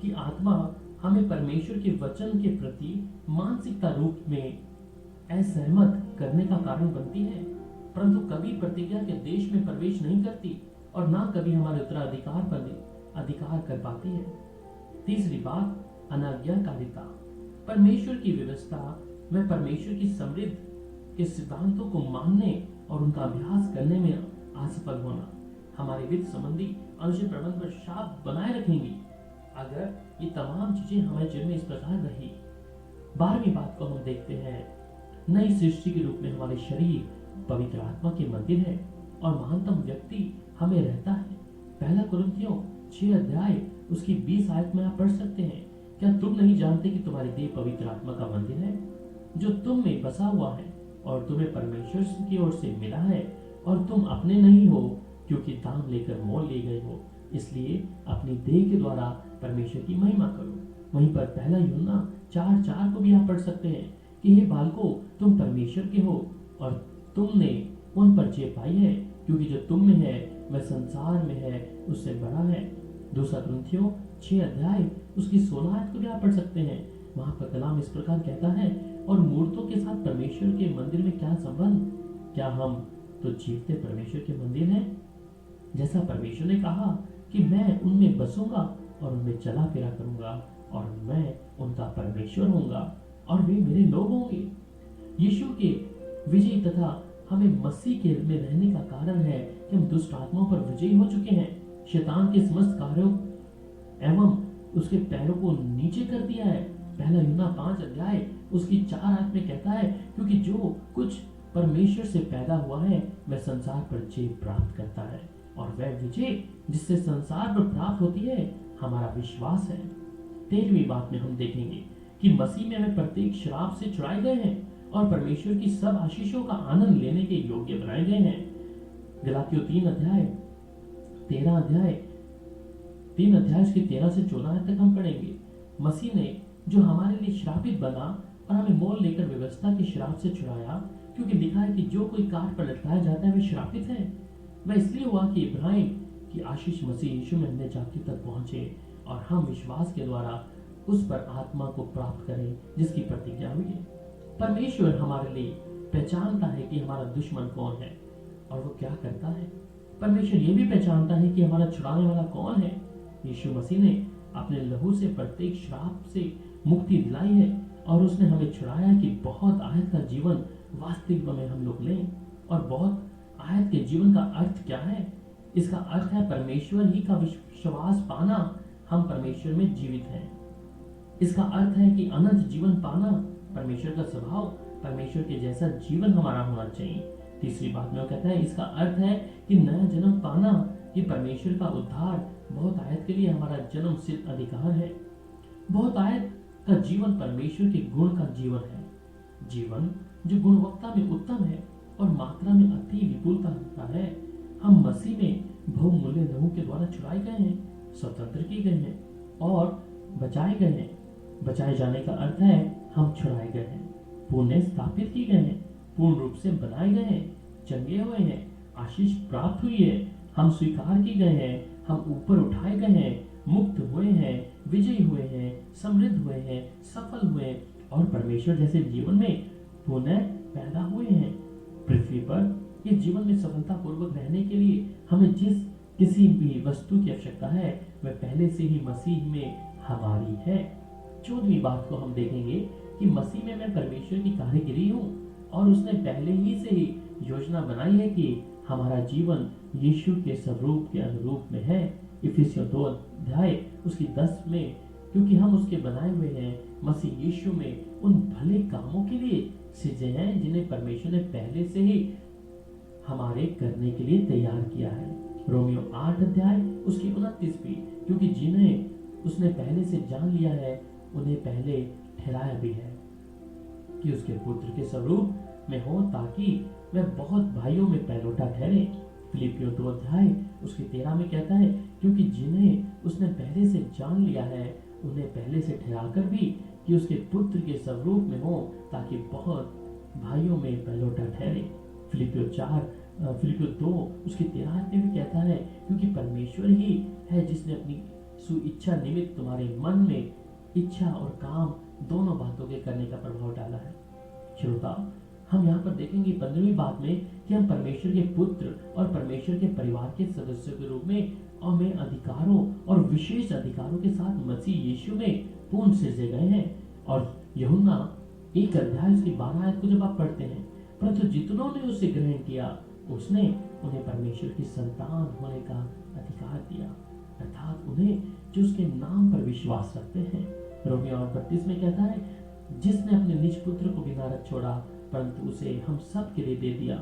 की आत्मा हमें परमेश्वर के वचन के प्रति मानसिकता रूप में असहमत करने का कारण बनती है, परंतु कभी प्रतिज्ञा के देश में प्रवेश नहीं करती और ना कभी हमारे उत्तराधिकार पर अधिकार कर पाती है। तीसरी बात, अनाज्ञाकारिता। परमेश्वर की व्यवस्था व परमेश्वर की समृद्ध के सिद्धांतों को मानने और उनका अभ्यास करने में असफल होना हमारे वित्त संबंधी अनुचित प्रबंध पर शाप बनाए रखेंगी अगर ये तमाम चीजें हमारे जीवन में इस प्रकार रही। 12वीं बात को हम देखते हैं, नई सृष्टि के रूप में हमारे शरीर पवित्र आत्मा के मंदिर है और महानतम व्यक्ति हमें रहता है। पहला कुरिन्थियों 6 अध्याय उसकी 20 आयत में आप पढ़ सकते हैं, क्या तुम नहीं जानते कि तुम्हारी देह पवित्र आत्मा का मंदिर है जो तुम में बसा हुआ है और तुम्हें परमेश्वर की ओर से मिला है और तुम अपने नहीं हो क्योंकि दाम लेकर मोल लिए गए हो, इसलिए अपनी देह के द्वारा परमेश्वर की महिमा करो। वहीं पर पहला यूहन्ना 4:4 को भी आप पढ़ सकते हैं कि हे बालकों, तुम परमेश्वर के हो और तुमने उन पर जय पाई है, क्योंकि जो तुम में है वह संसार में है उससे बड़ा है। दूसरा कुरिन्थियों 6 उसकी 16 को भी आप पढ़ सकते हैं। वहां पर कलाम इस प्रकार कहता है, और मूर्तों के साथ परमेश्वर के मंदिर में क्या संबंध? क्या हम तो जीवते परमेश्वर के मंदिर हैं? जैसा परमेश्वर ने कहा कि मैं उनमें बसूंगा और उनमें चला फिरा करूंगा और मैं उनका परमेश्वर होऊंगा और वे मेरे लोग होंगे। यीशु के विजय तथा हमें मसीह के में रहने का कारण है कि हम दुष्ट आत्माओं पर विजयी हो चुके हैं। शैतान के समस्त कार्यों एवं उसके पैरों को नीचे कर दिया है। पहला यूहन्ना 5 उसकी 4 में कहता है, क्योंकि जो कुछ परमेश्वर से पैदा हुआ है वह संसार पर जय प्राप्त करता है, और वह विजय जिससे संसार पर प्राप्त होती है हमारा विश्वास है। 13वीं बात में हम देखेंगे कि मसीह में हमें प्रत्येक श्राप से छुड़ाए गए हैं और परमेश्वर की सब आशीषों का आनंद लेने के योग्य बनाए गए हैं। गलातियों 3 इसके 13 से 14 तक हम पढ़ेंगे। मसीह ने जो हमारे लिए श्रापित बना और हमें मोल लेकर व्यवस्था के श्राप से छुड़ाया, क्योंकि लिखा है कि जो कोई काट पर लटकाया जाता है वह श्रापित है। वह इसलिए हुआ कि इब्राहिम की आशीष मसीह यीशु में अन्य जाति तक पहुंचे और हम विश्वास के द्वारा उस पर आत्मा को प्राप्त करें जिसकी प्रतिज्ञा हुई है। परमेश्वर हमारे लिए पहचानता है कि हमारा दुश्मन कौन है और वो क्या करता है। परमेश्वर ये भी पहचानता है कि हमारा छुड़ाने वाला कौन है। यीशु मसीह ने अपने लहू से प्रत्येक श्राप से मुक्ति दिलाई है और उसने हमें छुड़ाया कि बहुत आयत का जीवन वास्तविक में हम लोग लें। और बहुत आयत के जीवन का अर्थ क्या है? इसका अर्थ है परमेश्वर ही का विश्वास पाना। हम परमेश्वर में जीवित हैं। इसका अर्थ है कि अनंत जीवन पाना। परमेश्वर का स्वभाव, परमेश्वर के जैसा जीवन हमारा होना चाहिए। तीसरी बात में वो कहता है, इसका अर्थ है कि नया जन्म पाना। कि परमेश्वर का उद्धार बहुत आयत के लिए हमारा जन्म सिद्ध अधिकार है। बहुत आयत का जीवन परमेश्वर के गुण का जीवन है, जीवन जो गुणवत्ता में उत्तम है और मात्रा में अति विपुलता का है। हम मसीह में बहुमूल्य लहू के द्वारा छुड़ाए गए हैं, स्वतंत्र किए गए हैं और बचाए गए हैं। बचाए जाने का अर्थ है हम छुड़ाए गए हैं, पुण्य स्थापित किए गए हैं, पूर्ण रूप से बनाए गए हैं, चंगे हुए हैं, आशीष प्राप्त हुई है, हम स्वीकार किए गए हैं, हम ऊपर उठाए गए हैं, मुक्त हुए हैं, विजयी हुए हैं, समृद्ध हुए हैं, सफल हुए और परमेश्वर जैसे जीवन में पुनः पैदा हुए हैं। पृथ्वी पर ये जीवन में सफलता पूर्वक रहने के लिए हमें जिस किसी भी वस्तु की आवश्यकता है वह पहले से ही मसीह में हमारी है। 14वीं बात को हम देखेंगे कि मसीह में मैं परमेश्वर की कारीगरी हूँ और उसने पहले ही से ही योजना बनाई है कि हमारा जीवन यीशु के स्वरूप के अनुरूप में है। इफिसियों 2 उसकी 10 में, क्योंकि हम उसके बनाए हुए हैं मसीह यीशु में उन भले कामों के लिए सृजे हैं जिन्हें परमेश्वर ने पहले से ही हमारे करने के लिए तैयार किया है। रोमियो 8 उसकी 29 भी, क्योंकि जिन्हें उसने पहले से जान लिया है उन्हें पहले ठहराया भी है कि उसके पुत्र के स्वरूप में हो, ताकि वह बहुत भाइयों में पहलोटा ठहरे। फिलिपियों 2 उसकी 13 में कहता है, क्योंकि जिन्हें उसने पहले से जान लिया है उन्हें पहले से ठहराकर भी कि उसके पुत्र के स्वरूप में हो, ताकि बहुत भाइयों में पहलोटा ठहरे। फिलिपियों 2 उसकी 13 में भी कहता है, क्योंकि परमेश्वर ही है जिसने अपनी सुइच्छा निमित्त तुम्हारे मन में इच्छा और काम दोनों बातों के करने का प्रभाव डाला है। श्रोता, हम यहाँ पर देखेंगे 15वीं बात में कि हम परमेश्वर के पुत्र और परमेश्वर के परिवार के सदस्यों के रूप में हमें अधिकारों और विशेष अधिकारों के साथ मसीह यीशु में पूर्ण सृजे गए हैं। और यूहन्ना 1 उसकी 12 को जब आप पढ़ते हैं, परंतु जितनों ने उसे ग्रहण किया उसने उन्हें परमेश्वर की संतान होने का अधिकार दिया, अर्थात उन्हें जो उसके नाम पर विश्वास रखते हैं। रोमियो 8:32 में कहता है, जिसने अपने निज पुत्र को बिना रख छोड़ा परंतु उसे हम सब के लिए दे दिया,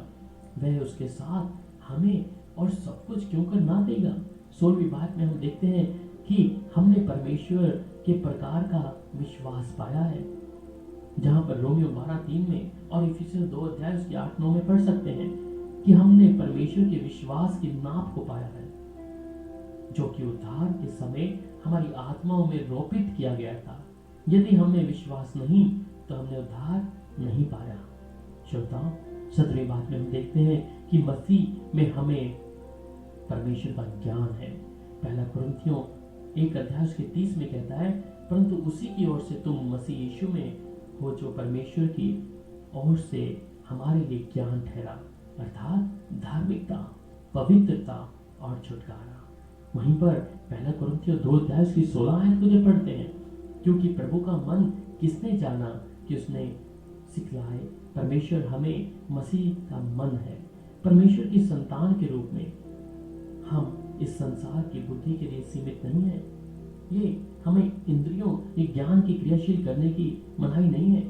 वह उसके साथ हमें और सब कुछ क्यों कर ना देगा। 16वीं बात में हम देखते हैं कि हमने परमेश्वर के प्रकार का विश्वास पाया है। जहां पर रोमियो 12:3 में और इफिसियों 2 अध्याय उसके 8-9 में पढ़ सकते हैं कि हमने परमेश्वर के विश्वास की नाप को पाया है, जो कि उद्धार के समय हमारी आत्माओं में रोपित किया गया था। यदि हमें विश्वास नहीं तो हमने उद्धार नहीं पाया। श्रोताओं, 17वीं बात में हम देखते हैं कि मसीह में हमें परमेश्वर का ज्ञान है। पहला कुरिन्थियों 1 अध्याय के 30 में कहता है, परंतु उसी की ओर से तुम मसीह यीशु में हो, जो परमेश्वर की ओर से हमारे लिए ज्ञान ठहरा, अर्थात धार्मिकता, पवित्रता और छुटकारा। वहीं पर पहला कुरिन्थियों 2 अध्याय की 16 आयत को जब पढ़ते हैं, क्योंकि प्रभु का मन किसने जाना कि उसने सिखलाए, परमेश्वर हमें मसीह का मन है। परमेश्वर की संतान के रूप में हम इस संसार की बुद्धि के लिए सीमित नहीं है। ये हमें इंद्रियों या ज्ञान की क्रियाशील करने की मनाही नहीं है।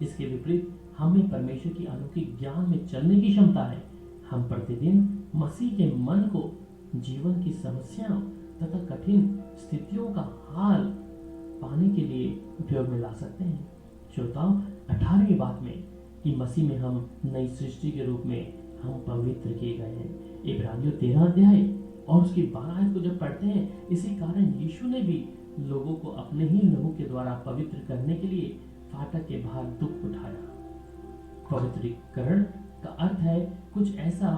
इसके विपरीत हमें परमेश्वर की अलौकिक ज्ञान में चलने की क्षमता है। हम प्रतिदिन मसीह के मन को जीवन की समस्याओं तथा कठिन स्थितियों का हाल पाने के लिए उपयोग में ला सकते हैं। श्रोताओं, 18वीं बात में कि मसीह में हम नई सृष्टि के रूप में हम पवित्र किए गए हैं। इब्रानियों 13 अध्याय और उसकी 12 आयत को जब पढ़ते हैं, इसी कारण यीशु ने भी लोगों को अपने ही लहू के द्वारा पवित्र करने के लिए फाटक के बाहर दुख उठाया। पवित्रीकरण का अर्थ है कुछ ऐसा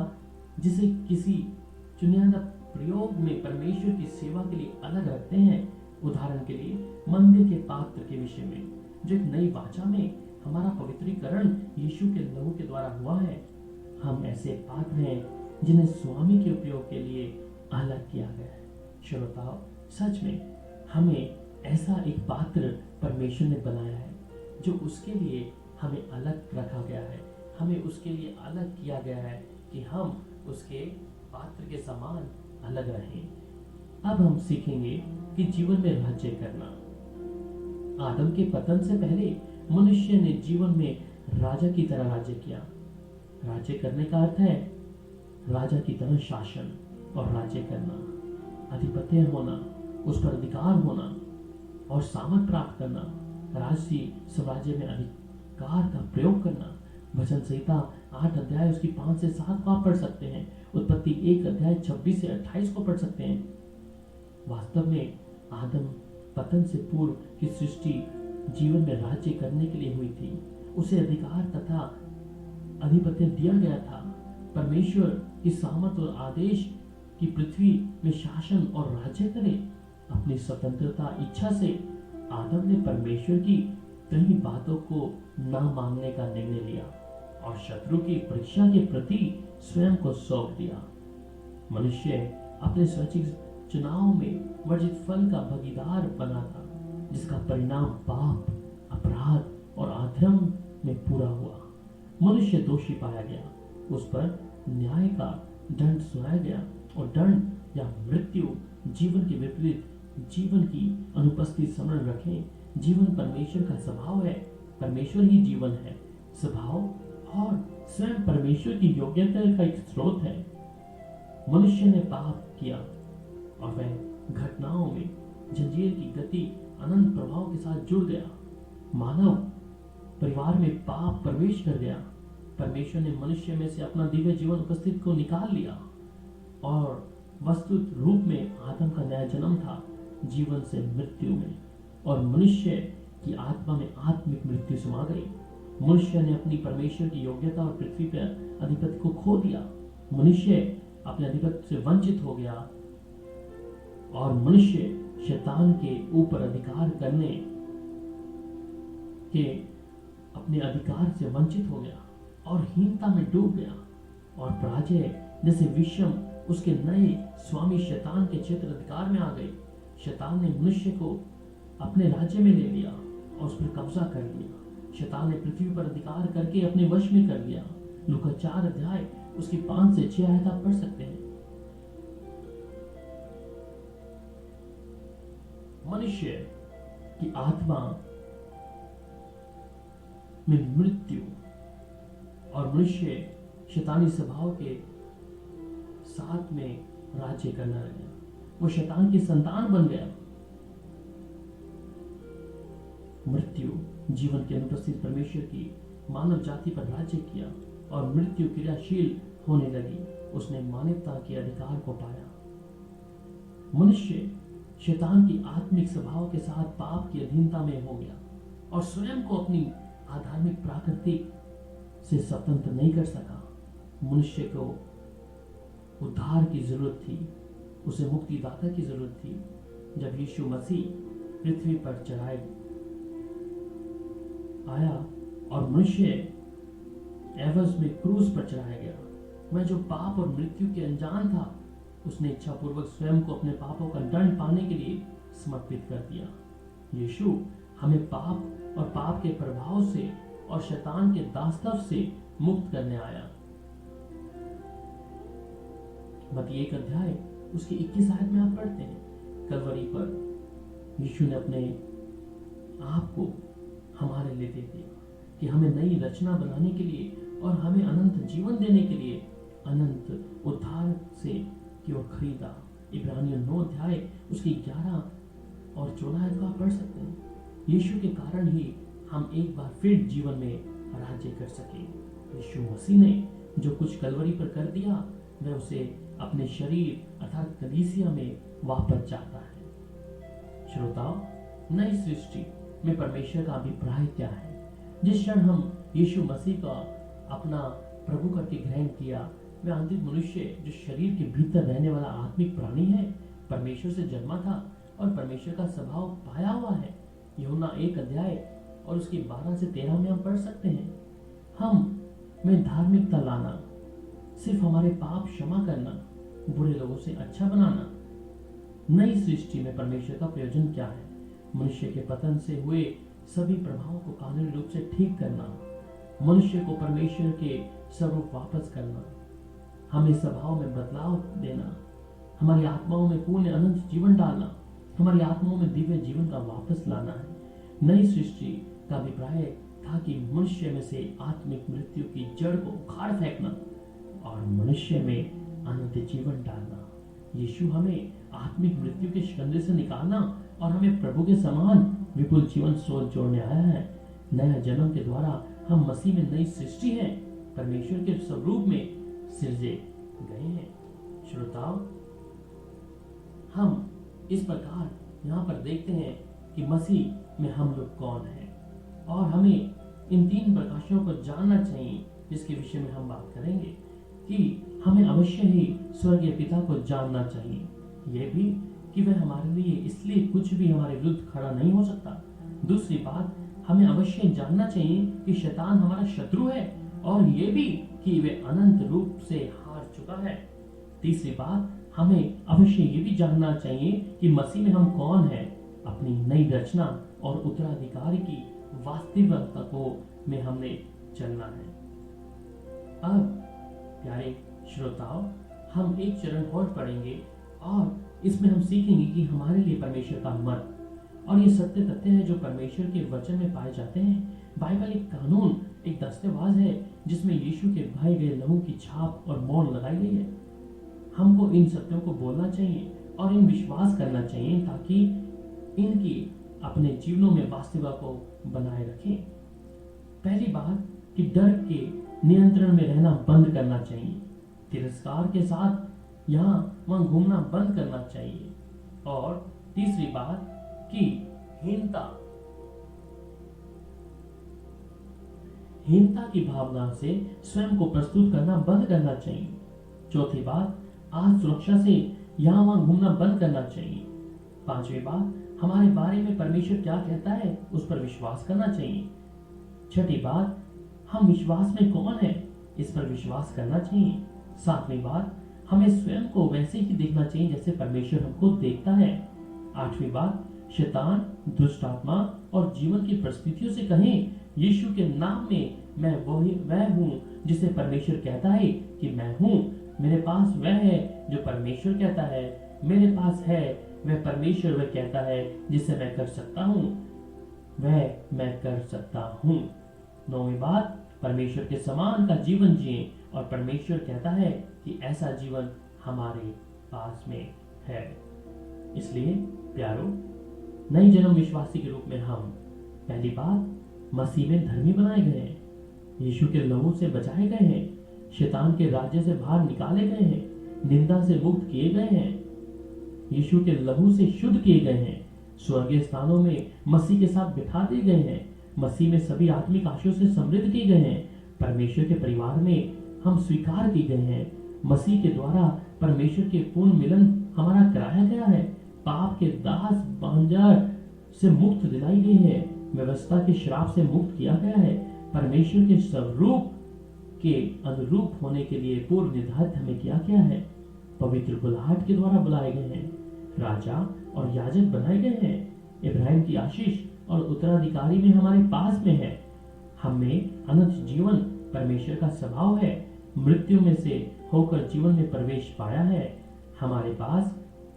जिसे किसी चुनिंदा प्रयोग में परमेश्वर की सेवा के लिए अलग रखते हैं। उदाहरण के लिए मंदिर के पात्र के विषय में, जो एक नई वाचा में हमारा पवित्रीकरण यीशु के लहू के द्वारा हुआ है। हम ऐसे पात्र हैं जिन्हें स्वामी के उपयोग के लिए अलग किया गया है। श्रोताओं, सच में हमें ऐसा एक पात्र परमेश्वर ने बनाया है जो उसके लिए हमें अलग रखा गया है। हमें उसके लिए अलग किया गया है कि हम उसके पात्र के समान अलग रहें। अब हम सीखेंगे कि जीवन में राज्य करना। आदम के पतन से पहले मनुष्य ने जीवन में राजा की तरह राज्य किया। राज्य करने का अर्थ है राजा की तरह शासन और राज्य करना, अधिपत्य होना, उस पर अधिकार होना और सामर्थ प्राप्त करना, राजसी साम्राज्य में अधिकार का प्रयोग करना। वचन संहिता 8 अध्याय उसकी 5 से 7 को आप पढ़ सकते हैं। उत्पत्ति 1 अध्याय 26 से 28 को पढ़ सकते हैं। वास्तव में आदम पतन से पूर्व की सृष्टि जीवन में राज्य करने के लिए हुई थी। उसे अधिकार तथा अधिपत्य दिया गया था। परमेश्वर की सामर्थ और आदेश की पृथ्वी में शासन और राज्य करे। अपनी स्वतंत्रता इच्छा से आदम ने परमेश्वर की कई बातों को न मानने का निर्णय लिया और शत्रु की परीक्षा के प्रति स्वयं को सौंप दिया। मनुष्य अपने स्वैच्छिक चुनाव में वर्जित फल का भागीदार बना था, जिसका परिणाम पाप, अपराध और अधर्म में पूरा हुआ। मनुष्य दोषी पाया गया, उस पर न्याय का दंड सुनाया गया और दंड या मृत्यु जीवन के विपरीत जीवन की अनुपस्थिति स्मरण रखें। जीवन परमेश्वर का स्वभाव है, परमेश्वर ही जीवन है। स्वभाव और स्वयं परमेश्वर की योग्यता का एक स्रोत है। मनुष्य ने पाप किया और वह घटनाओं में जंजीर की गति अनंत प्रभाव के साथ जुड़ गया। मानव परिवार में पाप प्रवेश कर गया। परमेश्वर ने मनुष्य में से अपना दिव्य जीवन उपस्थित को निकाल लिया और वस्तुत रूप में आदम का नया जन्म था, जीवन से मृत्यु में, और मनुष्य की आत्मा में आत्मिक मृत्यु समा गई। मनुष्य ने अपनी परमेश्वर की योग्यता और पृथ्वी पर अधिपति को खो दिया। मनुष्य अपने अधिपति से वंचित हो गया और मनुष्य शैतान के ऊपर अधिकार करने के अपने अधिकार से वंचित हो गया और हीनता में डूब गया और पराजय जैसे विषम उसके नए स्वामी शैतान के क्षेत्र अधिकार में आ गए। शैतान ने मनुष्य को अपने राज्य में ले लिया और उस पर कब्जा कर लिया। शैतान ने पृथ्वी पर अधिकार करके अपने वश में कर लिया। लूका 4 अध्याय उसकी 5 से 6 आयत आप पढ़ सकते हैं। मनुष्य की आत्मा में मृत्यु और मनुष्य शैतानी स्वभाव के साथ में राज्य करना लगा। वो शैतान की संतान बन गया। मृत्यु जीवन की अनुपस्थित परमेश्वर की मानव जाति पर राज्य किया और मृत्यु क्रियाशील होने लगी, उसने मानवता के अधिकार को पाया। मनुष्य शैतान की आत्मिक स्वभाव के साथ पाप की अधीनता में हो गया और स्वयं को अपनी आध्यात्मिक प्राकृतिक से स्वतंत्र नहीं कर सका। मनुष्य को उद्धार की जरूरत थी, उसे मुक्तिदाता की जरूरत थी। जब यीशु मसीह पृथ्वी पर चढ़ाए आया और मनुष्य एवज में क्रूस पर चढ़ाया गया, वह जो पाप और मृत्यु के अनजान था, उसने इच्छापूर्वक स्वयं को अपने पापों का दंड पाने के लिए समर्पित कर दिया। यीशु हमें पाप और पाप के प्रभाव से और शैतान के दास्तव से मुक्त करने आया। मत्ती 1 अध्याय उसके 21 आयत में आप पढ़ते हैं, कलवरी पर यीशु ने अपने आप को हमारे लिए दे दिया कि हमें नई रचना बनाने के लिए और हमें अनंत जीवन देने के लिए अनंत उद्धार से की ओर खरीदा। इब्रानियों 9 अध्याय उसकी 11 और 14 आयत को आप पढ़ सकते हैं। यीशु के कारण ही हम एक बार फिर जीवन में राज्य कर सके। यीशु मसीह ने जो कुछ कलवरी पर कर दिया, वह उसे अपने शरीर अर्थात कलीसिया में वापस जाता है। श्रोताओ, नई सृष्टि में परमेश्वर का अभिप्राय क्या है? जिस क्षण हम यीशु मसीह का अपना प्रभु करके ग्रहण किया, वह अंतिम मनुष्य जो शरीर के भीतर रहने वाला आत्मिक प्राणी है, परमेश्वर से जन्मा था और परमेश्वर का स्वभाव पाया हुआ है। यूहन्ना 1 अध्याय और उसकी 12 से 13 में हम पढ़ सकते हैं। हम में धार्मिकता लाना, सिर्फ हमारे पाप क्षमा करना, बुरे लोगों से अच्छा बनाना। नई सृष्टि में परमेश्वर का प्रयोजन क्या है? मनुष्य के पतन से हुए सभी प्रभावों को कानूनी रूप से ठीक करना, मनुष्य को परमेश्वर के स्वरूप वापस करना, हमें स्वभाव में बदलाव देना, हमारी आत्माओं में पूर्ण अनंत जीवन डालना, हमारी आत्माओं में दिव्य जीवन का वापस लाना है। नई सृष्टि का अभिप्राय था कि मनुष्य में से आत्मिक मृत्यु की जड़ को उखाड़ फेंकना और मनुष्य में अनंत जीवन डालना। यीशु हमें आत्मिक मृत्यु के शिकंजे से निकालना और हमें प्रभु के समान विपुल जीवन स्रोत जोड़ने आया है। नया जन्म के द्वारा हम मसीह में नई सृष्टि है, परमेश्वर के स्वरूप में सिरजे गए हैं। श्रोताओ, हम इस प्रकार यहाँ पर देखते हैं कि मसीह में हम लोग कौन हैं और हमें इन 3 प्रकाशों को जानना चाहिए, जिसके विषय में हम बात करेंगे कि हमें अवश्य ही स्वर्गीय पिता को जानना चाहिए, यह भी कि वह हमारे लिए इसलिए कुछ भी हमारे विरुद्ध खड़ा नहीं हो सकता। दूसरी बात, हमें अवश्य जानना चाहिए कि शैतान हमारा शत्रु है और ये भी कि वह अनंत रूप से हार चुका है। तीसरी बात, हमें अवश्य ये भी जानना चाहिए कि मसीह में हम कौन हैं, अपनी नई रचना और उत्तराधिकारी की वास्तविकता को में हमने चलना है। अब प्यारे श्रोताओं, हम एक चरण और पढ़ेंगे और इसमें हम सीखेंगे कि हमारे लिए परमेश्वर का मत और ये सत्य तथ्य है जो परमेश्वर के वचन में पाए जाते हैं। बाइबल एक कानून, एक दस्तावेज है जिसमें यीशु के बहाए गए लहू की छाप और मोहर लगाई गई है। हमको इन सत्यों को बोलना चाहिए और इन विश्वास करना चाहिए ताकि इनकी अपने जीवनों में वास्तविकता को बनाए रखें। पहली बात कि डर के नियंत्रण में रहना बंद करना चाहिए, तिरस्कार के साथ यहाँ वहां घूमना बंद करना चाहिए। और तीसरी बात कि हीनता की भावना से स्वयं को प्रस्तुत करना बंद करना चाहिए। चौथी बात, आज सुरक्षा से यहाँ वहां घूमना बंद करना चाहिए। पांचवी बात, हमारे बारे में परमेश्वर क्या कहता है उस पर विश्वास करना चाहिए। छठी बात, हम विश्वास में कौन है इस पर विश्वास करना चाहिए। सातवीं बात, हमें स्वयं को वैसे ही देखना चाहिए जैसे परमेश्वर हमको देखता है। आठवीं बात, शैतान, दुष्ट आत्मा और जीवन की परिस्थितियों से कहें, यीशु के नाम में मैं वह हूँ जिसे परमेश्वर कहता है कि मैं हूँ। मेरे पास वह है जो परमेश्वर कहता है, मेरे पास है वह परमेश्वर वह कहता है जिसे मैं कर सकता हूँ, वह मैं कर सकता हूँ। नौवीं बात, परमेश्वर के समान का जीवन जिए और परमेश्वर कहता है कि ऐसा जीवन हमारे पास में है। इसलिए प्यारो, नई जन्म विश्वासी के रूप में हम पहली बात, मसीह में धर्मी बनाए गए हैं, यीशु के लहू से बचाए गए हैं, शैतान के राज्य से बाहर निकाले गए हैं, निंदा से मुक्त किए गए हैं, यीशु के लहू से शुद्ध किए गए हैं, स्वर्गीय स्थानों में मसीह के साथ बिठा दिए गए हैं, मसीह में सभी आत्मिक आशीषों से समृद्ध किए गए हैं, परमेश्वर के परिवार में हम स्वीकार किए गए हैं, मसीह के द्वारा परमेश्वर के पूर्ण मिलन हमारा कराया गया है, पाप के दास बंजर से मुक्त दिलाई गई है, व्यवस्था के श्राप से मुक्त किया गया है, परमेश्वर के स्वरूप के अनुरूप होने के लिए पूर्व निर्धारित हमें किया गया है, पवित्र बुलाहट के द्वारा बुलाए गए हैं, राजा और याजक बनाए गए हैं, इब्राहिम की आशीष और उत्तराधिकारी में हमारे पास में है, हमें अनंत जीवन परमेश्वर का स्वभाव है, मृत्यु में से होकर जीवन में प्रवेश पाया है, हमारे पास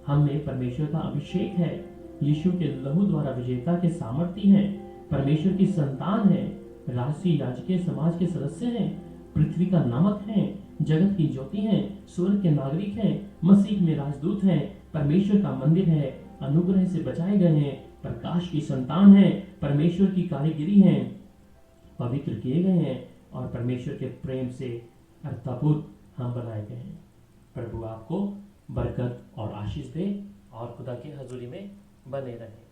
हमें परमेश्वर का अभिषेक है, यीशु के लहू द्वारा विजेता के सामर्थ्य हैं, परमेश्वर की संतान है, राष्ट्रीय याजकीय समाज के सदस्य हैं, पृथ्वी का नमक हैं, जगत की ज्योति हैं, स्वर्ग के नागरिक हैं, मसीह में राजदूत हैं, परमेश्वर का मंदिर है, अनुग्रह से बचाए गए हैं, प्रकाश की संतान हैं, परमेश्वर की कारीगिरी हैं, पवित्र किए गए हैं और परमेश्वर के प्रेम से अर्थाभूत हम बनाए गए हैं। प्रभु आपको बरकत और आशीष दे और खुदा की हजूरी में बने रहें।